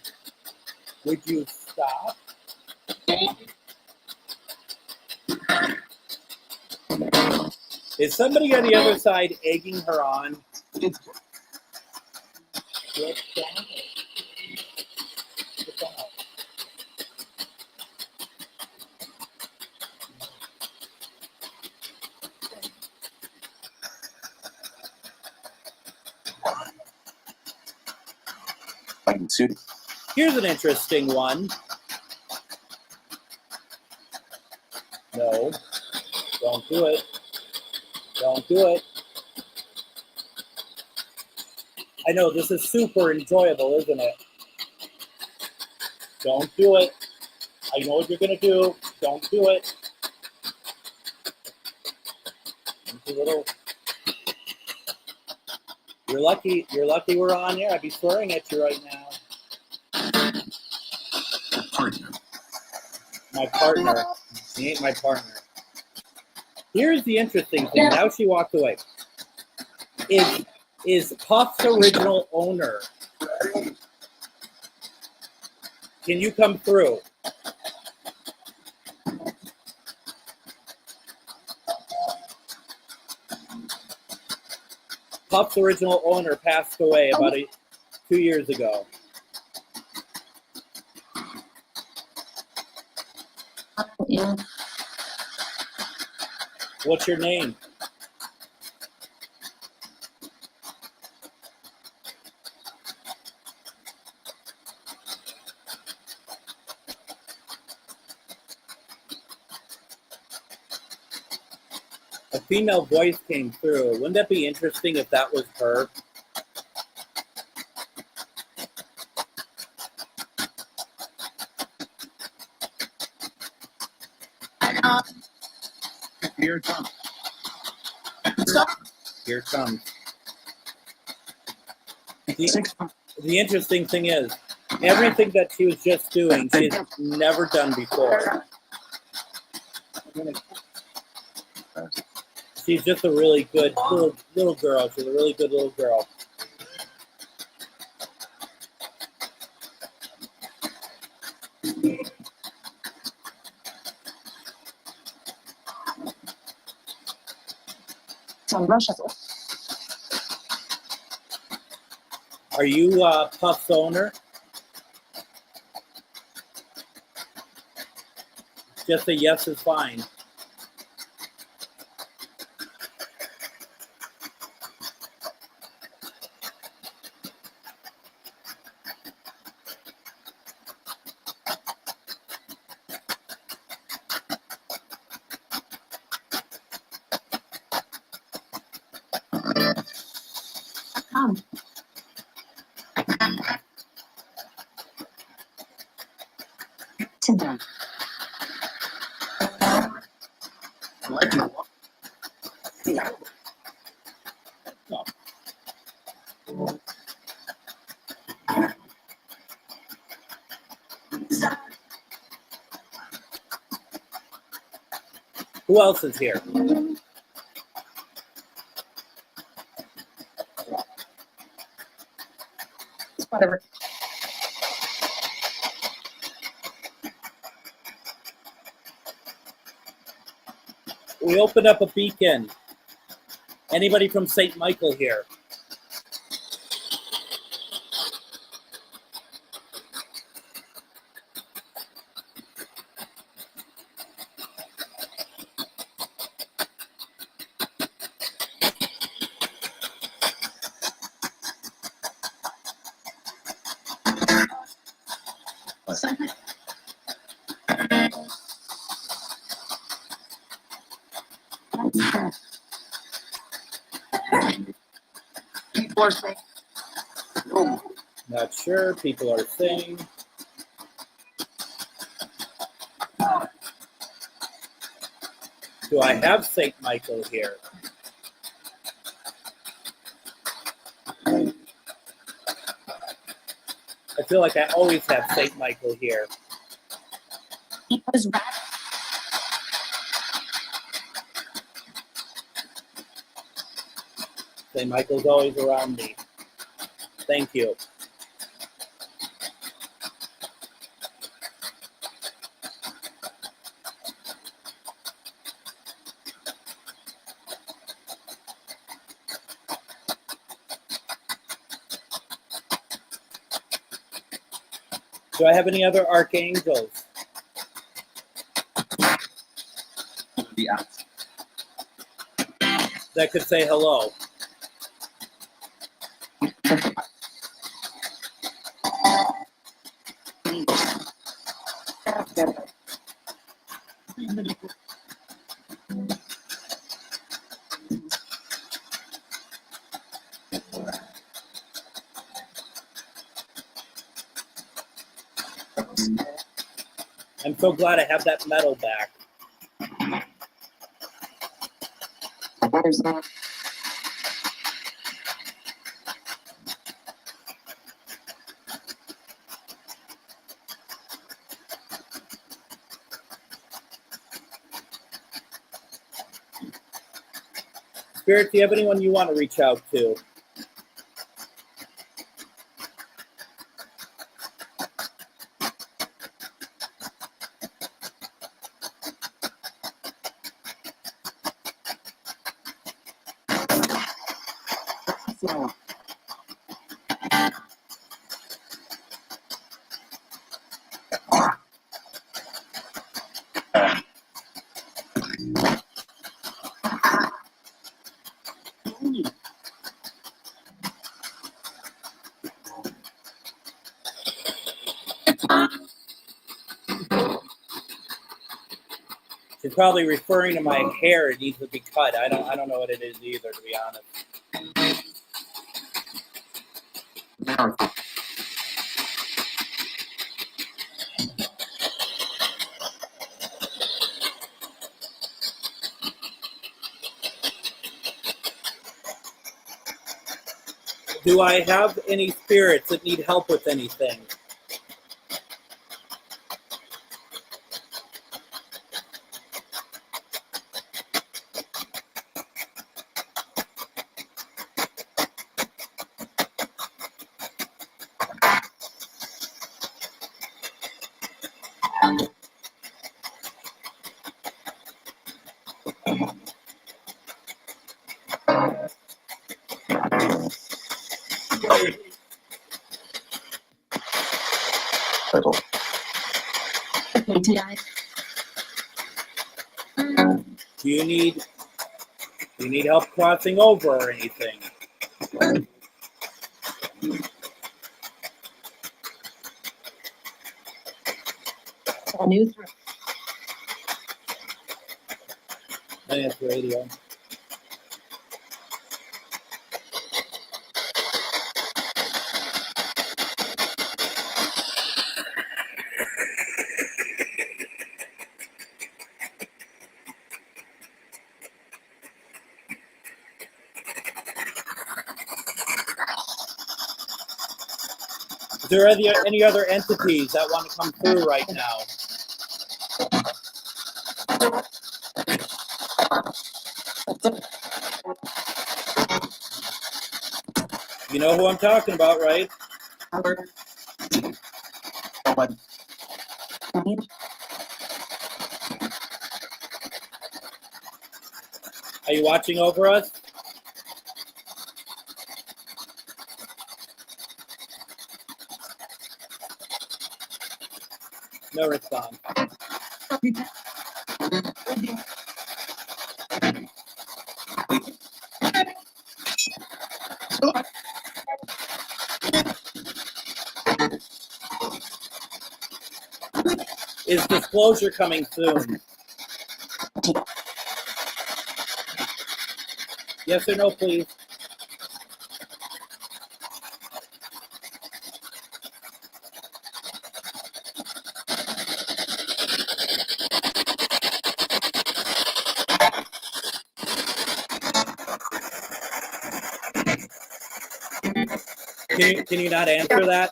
Would you stop? Is somebody on the other side egging her on? Get down. Get down. Here's an interesting one. No, don't do it. Don't do it. I know this is super enjoyable, isn't it? Don't do it. I know what you're gonna do. Don't do it. You're lucky we're on here. I'd be swearing at you right now. My partner. He ain't my partner. Here's the interesting thing. Now she walked away. Is Puff's original owner. Can you come through? Puff's original owner passed away about 2 years ago. Yeah. What's your name? A female voice came through. Wouldn't that be interesting if that was her? Here it comes. Here it comes. The interesting thing is, everything that she was just doing, she's never done before. She's just a really good little girl. She's a really good little girl. Are you Puff's owner? Just a yes is fine. To them. Who else is here? Whatever. We opened up a beacon. Anybody from St. Michael here? Not sure. People are saying. Do I have St. Michael here? I feel like I always have St. Michael here. He was St. Michael's always around me. Thank you. Do I have any other archangels? That could say hello. I'm so glad I have that medal back. Spirit, do you have anyone you want to reach out to? She's probably referring to my hair. It needs to be cut. I don't know what it is either, to be honest. Do I have any spirits that need help with anything? Okay, did I? Do you need help crossing over or anything? A news. I think it's radio. Is there any other entities that want to come through right now? You know who I'm talking about, right? Are you watching over us? No response. Is disclosure coming soon? Yes or no, please? Can you not answer that?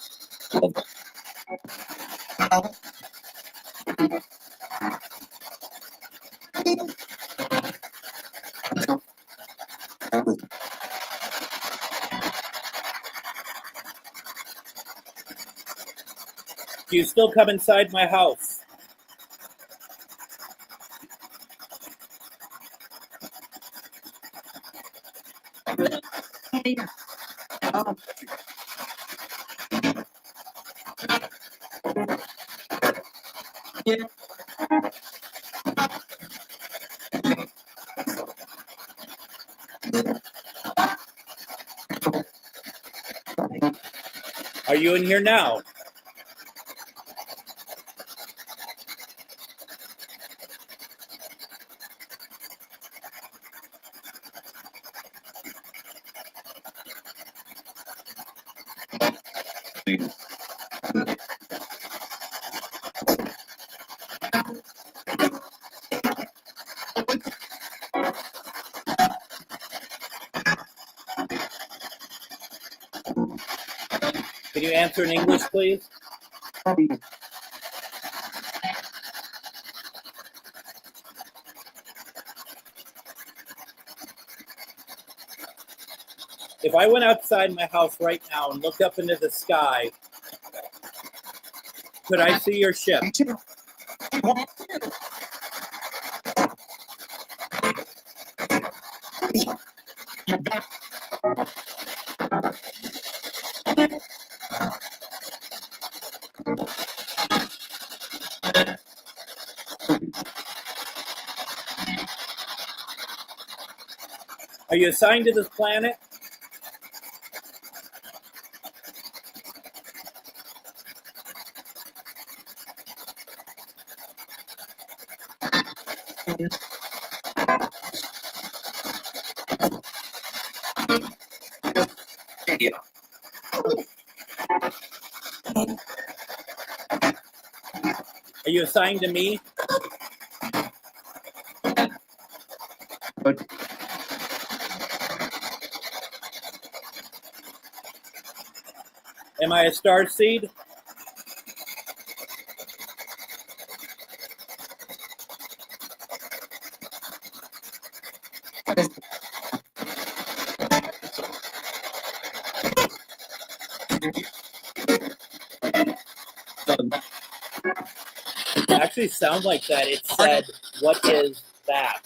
Do you still come inside my house? Are you in here now? Can you answer in English, please? If I went outside my house right now and looked up into the sky, could I see your ship? Are you assigned to this planet? Are you assigned to me? Am I a star seed? It actually sounds like that. It said, "What is that?"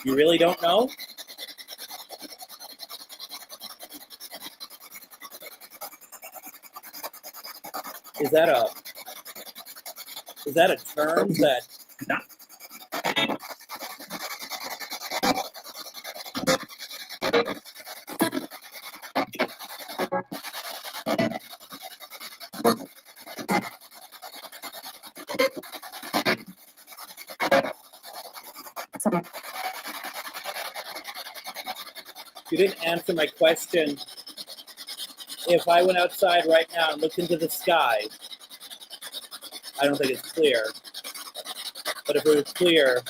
You really don't know? Is that a term that? You didn't answer my question. If I went outside right now and looked into the sky, I don't think it's clear. But if it was clear,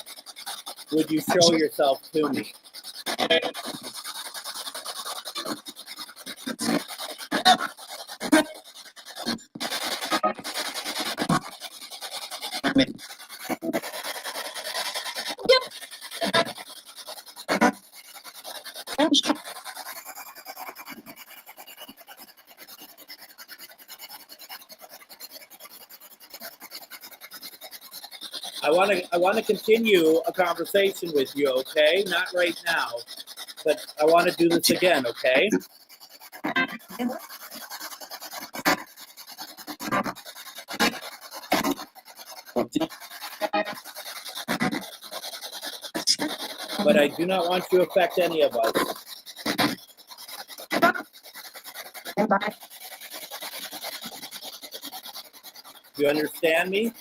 would you show yourself to me? I want to continue a conversation with you, okay? Not right now, but I want to do this again, okay? But I do not want to affect any of us. Do you understand me?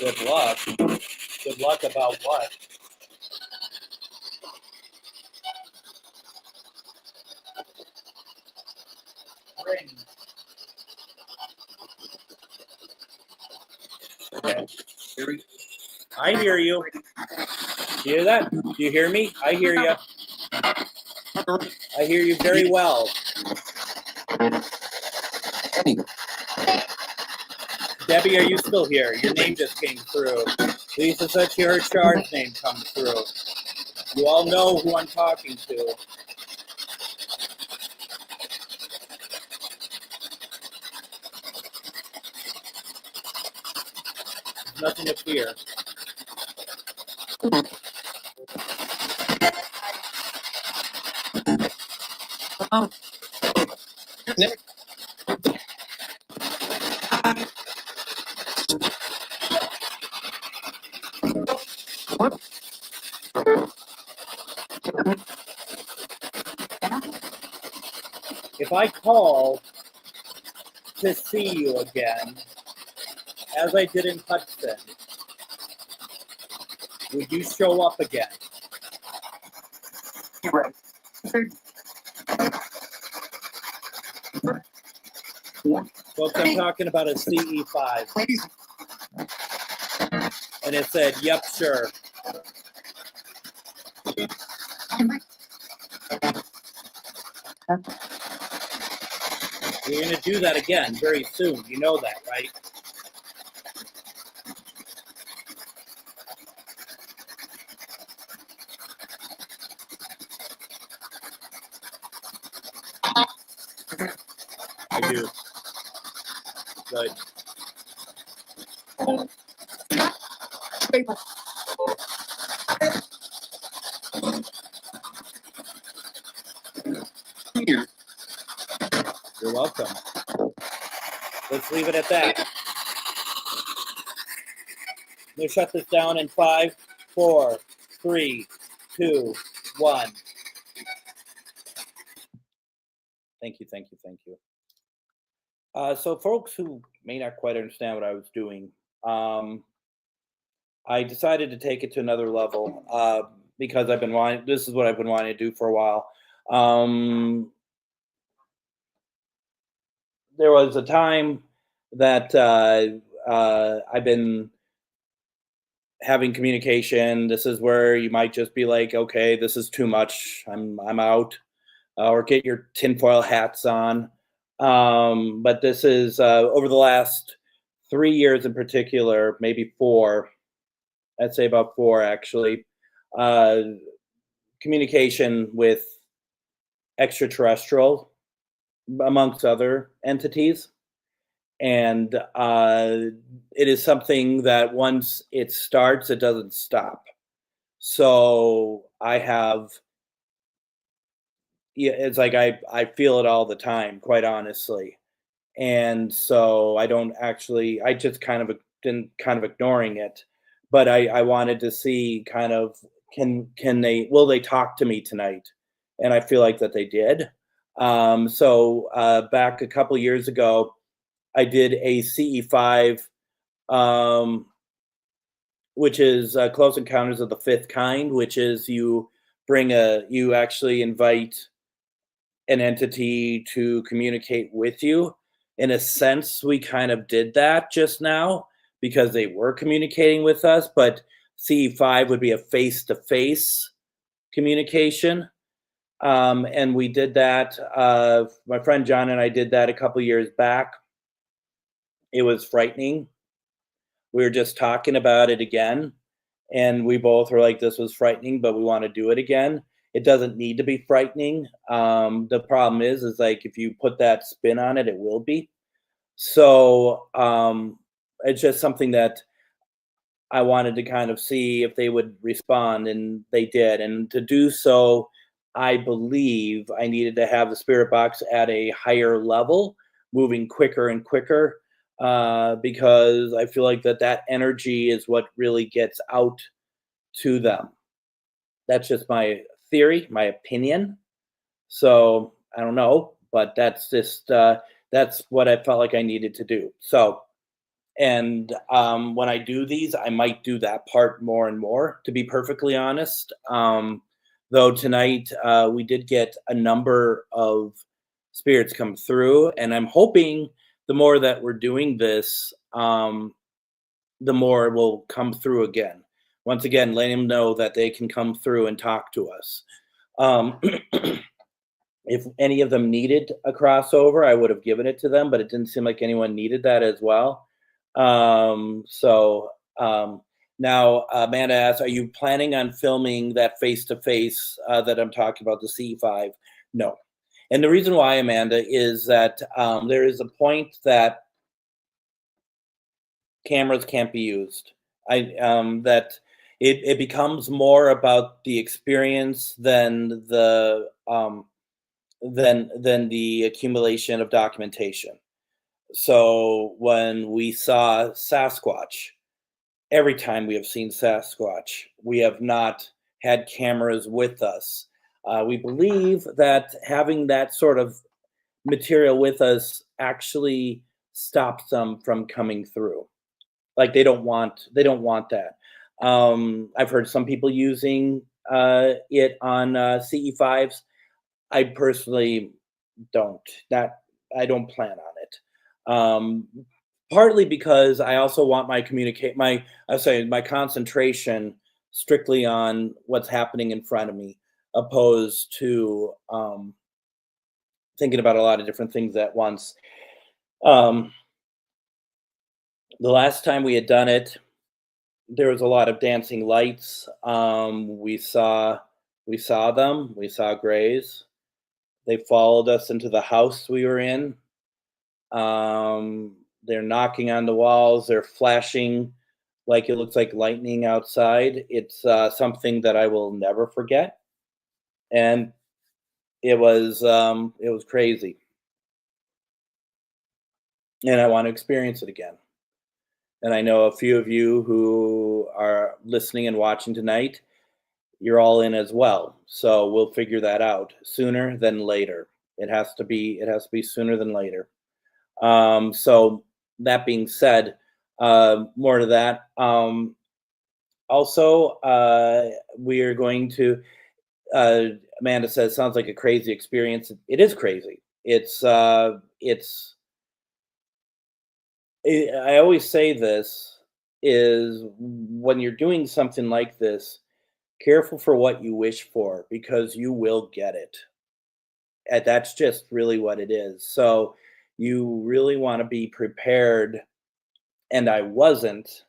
Good luck. Good luck about what? Okay. I hear you. You hear that? Do you hear me? I hear you. I hear you very well. Debbie, are you still here? Your name just came through. Lisa said she heard Shard's name come through. You all know who I'm talking to. There's nothing to fear. If I call to see you again, as I did in Hudson, would you show up again? Folks, I'm talking about a CE5. And it said, yep, sure. We're going to do that again very soon. You know that, right? I do. Good. You're welcome. Let's leave it at that. I'm going to shut this down in 5, 4, 3, 2, 1. Thank you. So folks who may not quite understand what I was doing, I decided to take it to another level because this is what I've been wanting to do for a while. There was a time that I've been having communication. This is where you might just be like, okay, this is too much. I'm out, or get your tinfoil hats on. But this is over the last 3 years in particular, maybe 4. I'd say about 4 actually. Communication with extraterrestrial, amongst other entities. And it is something that once it starts, it doesn't stop. So it's like I feel it all the time, quite honestly. And so I just kind of ignoring it. But I wanted to see kind of, will they talk to me tonight? And I feel like that they did. So back a couple years ago, I did a CE5, which is Close Encounters of the Fifth Kind, which is you actually invite an entity to communicate with you. In a sense, we kind of did that just now because they were communicating with us, but CE5 would be a face-to-face communication. And we did that. My friend John and I did that a couple years back. It was frightening. We were just talking about it again, and we both were like, this was frightening, but we want to do it again. It doesn't need to be frightening. The problem is like, if you put that spin on it, it will be. So it's just something that I wanted to kind of see if they would respond, and they did. And to do so, I believe I needed to have the spirit box at a higher level, moving quicker and quicker, because I feel like that energy is what really gets out to them. That's just my theory, my opinion. So I don't know, but that's just that's what I felt like I needed to do. So, and when I do these, I might do that part more and more, to be perfectly honest. Though tonight we did get a number of spirits come through, and I'm hoping the more that we're doing this, the more it will come through again. Once again, letting them know that they can come through and talk to us. If any of them needed a crossover, I would have given it to them, but it didn't seem like anyone needed that as well. Now Amanda asks, are you planning on filming that face-to-face that I'm talking about, the CE5? No. And the reason why, Amanda, is that there is a point that cameras can't be used. That it becomes more about the experience than the accumulation of documentation. So when we saw Sasquatch, every time we have seen Sasquatch, we have not had cameras with us. We believe that having that sort of material with us actually stops them from coming through. Like they don't want that. I've heard some people using it on CE5s. I personally don't. I don't plan on it. Partly because I also want my concentration strictly on what's happening in front of me, opposed to thinking about a lot of different things at once. The last time we had done it, there was a lot of dancing lights. We saw them. We saw grays. They followed us into the house we were in. They're knocking on the walls. They're flashing like it looks like lightning outside. It's something that I will never forget. And it was crazy. And I want to experience it again. And I know a few of you who are listening and watching tonight, you're all in as well. So we'll figure that out sooner than later. It has to be sooner than later. So that being said, more to that. Also, we are going to, Amanda says, sounds like a crazy experience. It is crazy. I always say this is when you're doing something like this, careful for what you wish for, because you will get it. And that's just really what it is. So you really want to be prepared. And I wasn't.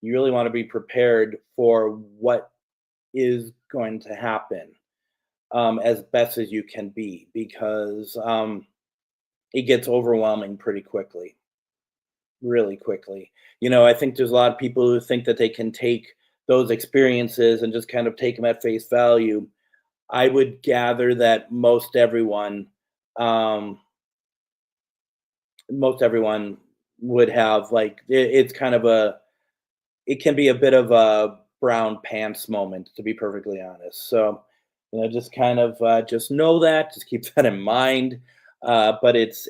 You really want to be prepared for what is going to happen as best as you can be, because it gets overwhelming pretty quickly, really quickly. I think there's a lot of people who think that they can take those experiences and just kind of take them at face value. I would gather that most everyone would have, like, it's kind of it can be a bit of a brown pants moment, to be perfectly honest. So, just kind of just know that, just keep that in mind. But it's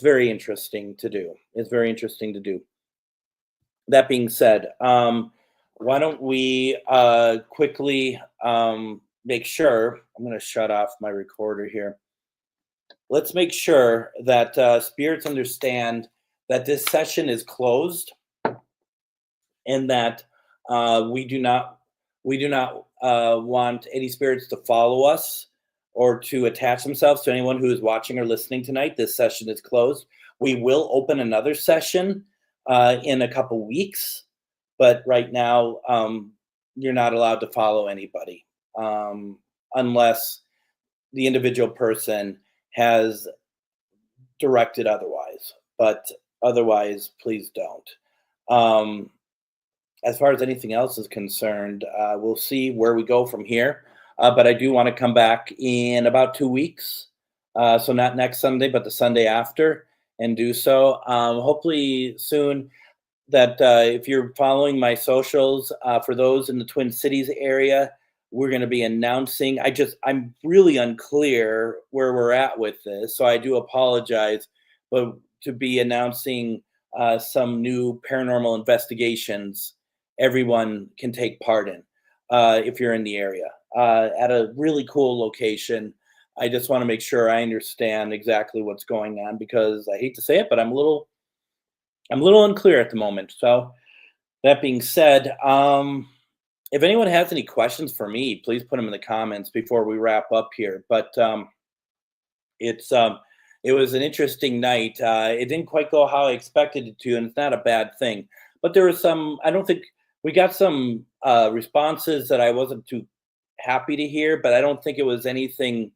very interesting to do. It's very interesting to do. That being said, why don't we quickly make sure, I'm going to shut off my recorder here. Let's make sure that spirits understand that this session is closed, and that we do not want any spirits to follow us or to attach themselves to anyone who is watching or listening tonight. This session is closed. We will open another session in a couple weeks, but right now you're not allowed to follow anybody unless the individual person has directed otherwise. But otherwise, please don't. As far as anything else is concerned, we'll see where we go from here. But I do want to come back in about 2 weeks. So not next Sunday, but the Sunday after, and do so. Hopefully soon. That if you're following my socials, for those in the Twin Cities area, we're going to be announcing. I'm really unclear where we're at with this, so I do apologize, but to be announcing some new paranormal investigations everyone can take part in if you're in the area at a really cool location. I just want to make sure I understand exactly what's going on, because I hate to say it, but I'm a little unclear at the moment. So that being said, if anyone has any questions for me, please put them in the comments before we wrap up here. But it was an interesting night. It didn't quite go how I expected it to, and it's not a bad thing. But there was I don't think we got some responses that I wasn't too happy to hear, but I don't think it was anything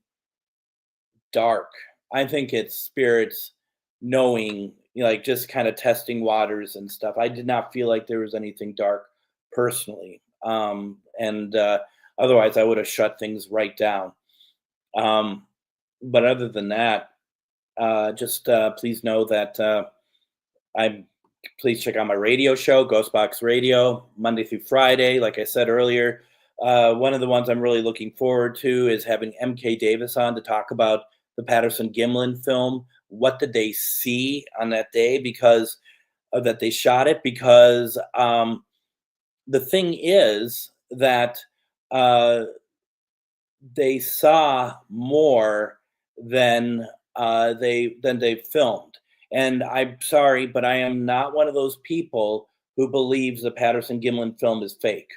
dark. I think it's spirits knowing, like, just kind of testing waters and stuff. I did not feel like there was anything dark personally. And otherwise I would have shut things right down. But other than that, just please know that please check out my radio show, GhostBox Radio, Monday through Friday. Like I said earlier, one of the ones I'm really looking forward to is having MK Davis on to talk about the Patterson-Gimlin film. What did they see on that day because that they shot it? Because the thing is that they saw more than they filmed. And I'm sorry, but I am not one of those people who believes the Patterson-Gimlin film is fake.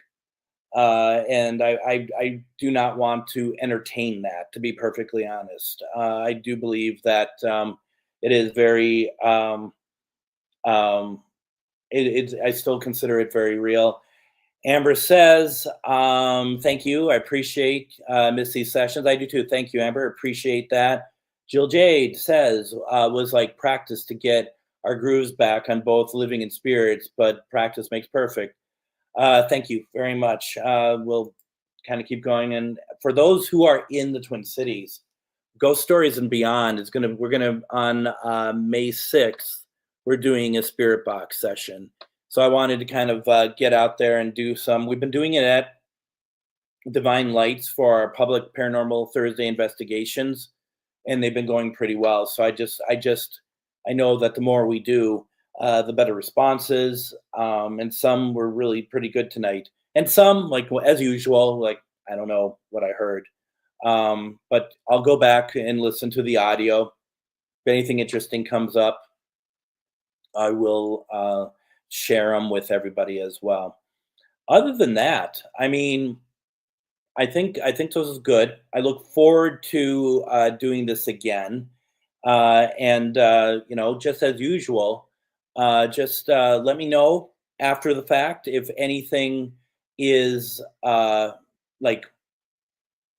And I do not want to entertain that, to be perfectly honest. I do believe that it is very, I still consider it very real. Amber says, thank you. I appreciate Missy's sessions. I do too. Thank you, Amber. Appreciate that. Jill Jade says, was like practice to get our grooves back on both living and spirits, but practice makes perfect. Thank you very much. We'll kind of keep going. And for those who are in the Twin Cities, Ghost Stories and Beyond we're gonna on May 6th, we're doing a spirit box session. So I wanted to kind of get out there and do some. We've been doing it at Divine Lights for our public paranormal Thursday investigations, and they've been going pretty well. So I know that the more we do, the better responses. And some were really pretty good tonight, and some, like as usual, like I don't know what I heard. But I'll go back and listen to the audio. If anything interesting comes up, I will share them with everybody as well. Other than that, I mean, I think this is good. I look forward to doing this again, and just as usual, just let me know after the fact if anything is like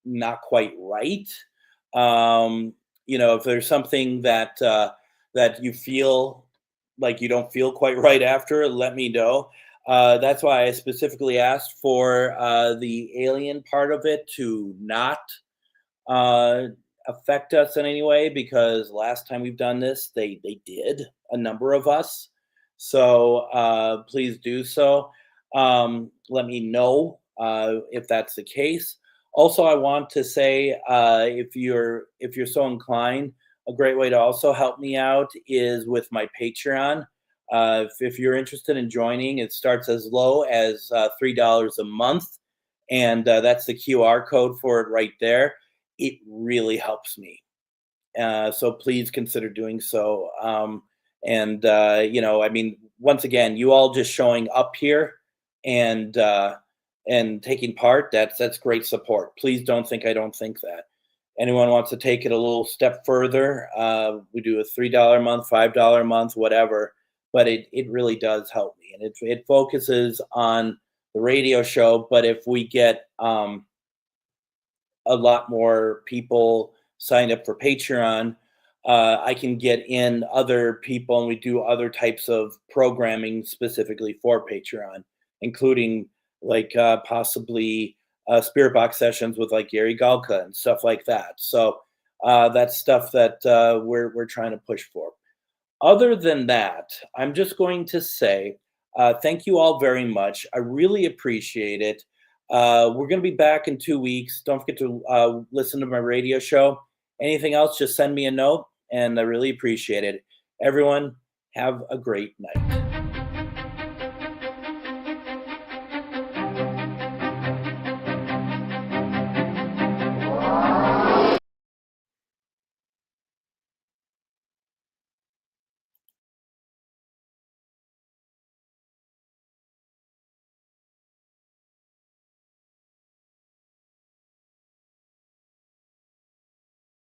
not quite right. If there's something that that you feel like you don't feel quite right after, let me know. That's why I specifically asked for the alien part of it to not affect us in any way, because last time we've done this, they did, a number of us. So please do so. Let me know if that's the case. Also, I want to say, if you're so inclined, a great way to also help me out is with my Patreon. If you're interested in joining, it starts as low as $3 a month, and that's the QR code for it right there. It really helps me, so please consider doing so. I mean, once again, you all just showing up here and taking part, that's great support. Please don't think I don't think that. Anyone wants to take it a little step further, we do a $3 a month, $5 a month, whatever. But it really does help me, and it focuses on the radio show. But if we get a lot more people signed up for Patreon, I can get in other people, and we do other types of programming specifically for Patreon, including like possibly spirit box sessions with like Gary Galka and stuff like that. So that's stuff that we're trying to push for. Other than that, I'm just going to say thank you all very much. I really appreciate it. We're going to be back in 2 weeks. Don't forget to listen to my radio show. Anything else, just send me a note, and I really appreciate it. Everyone, have a great night.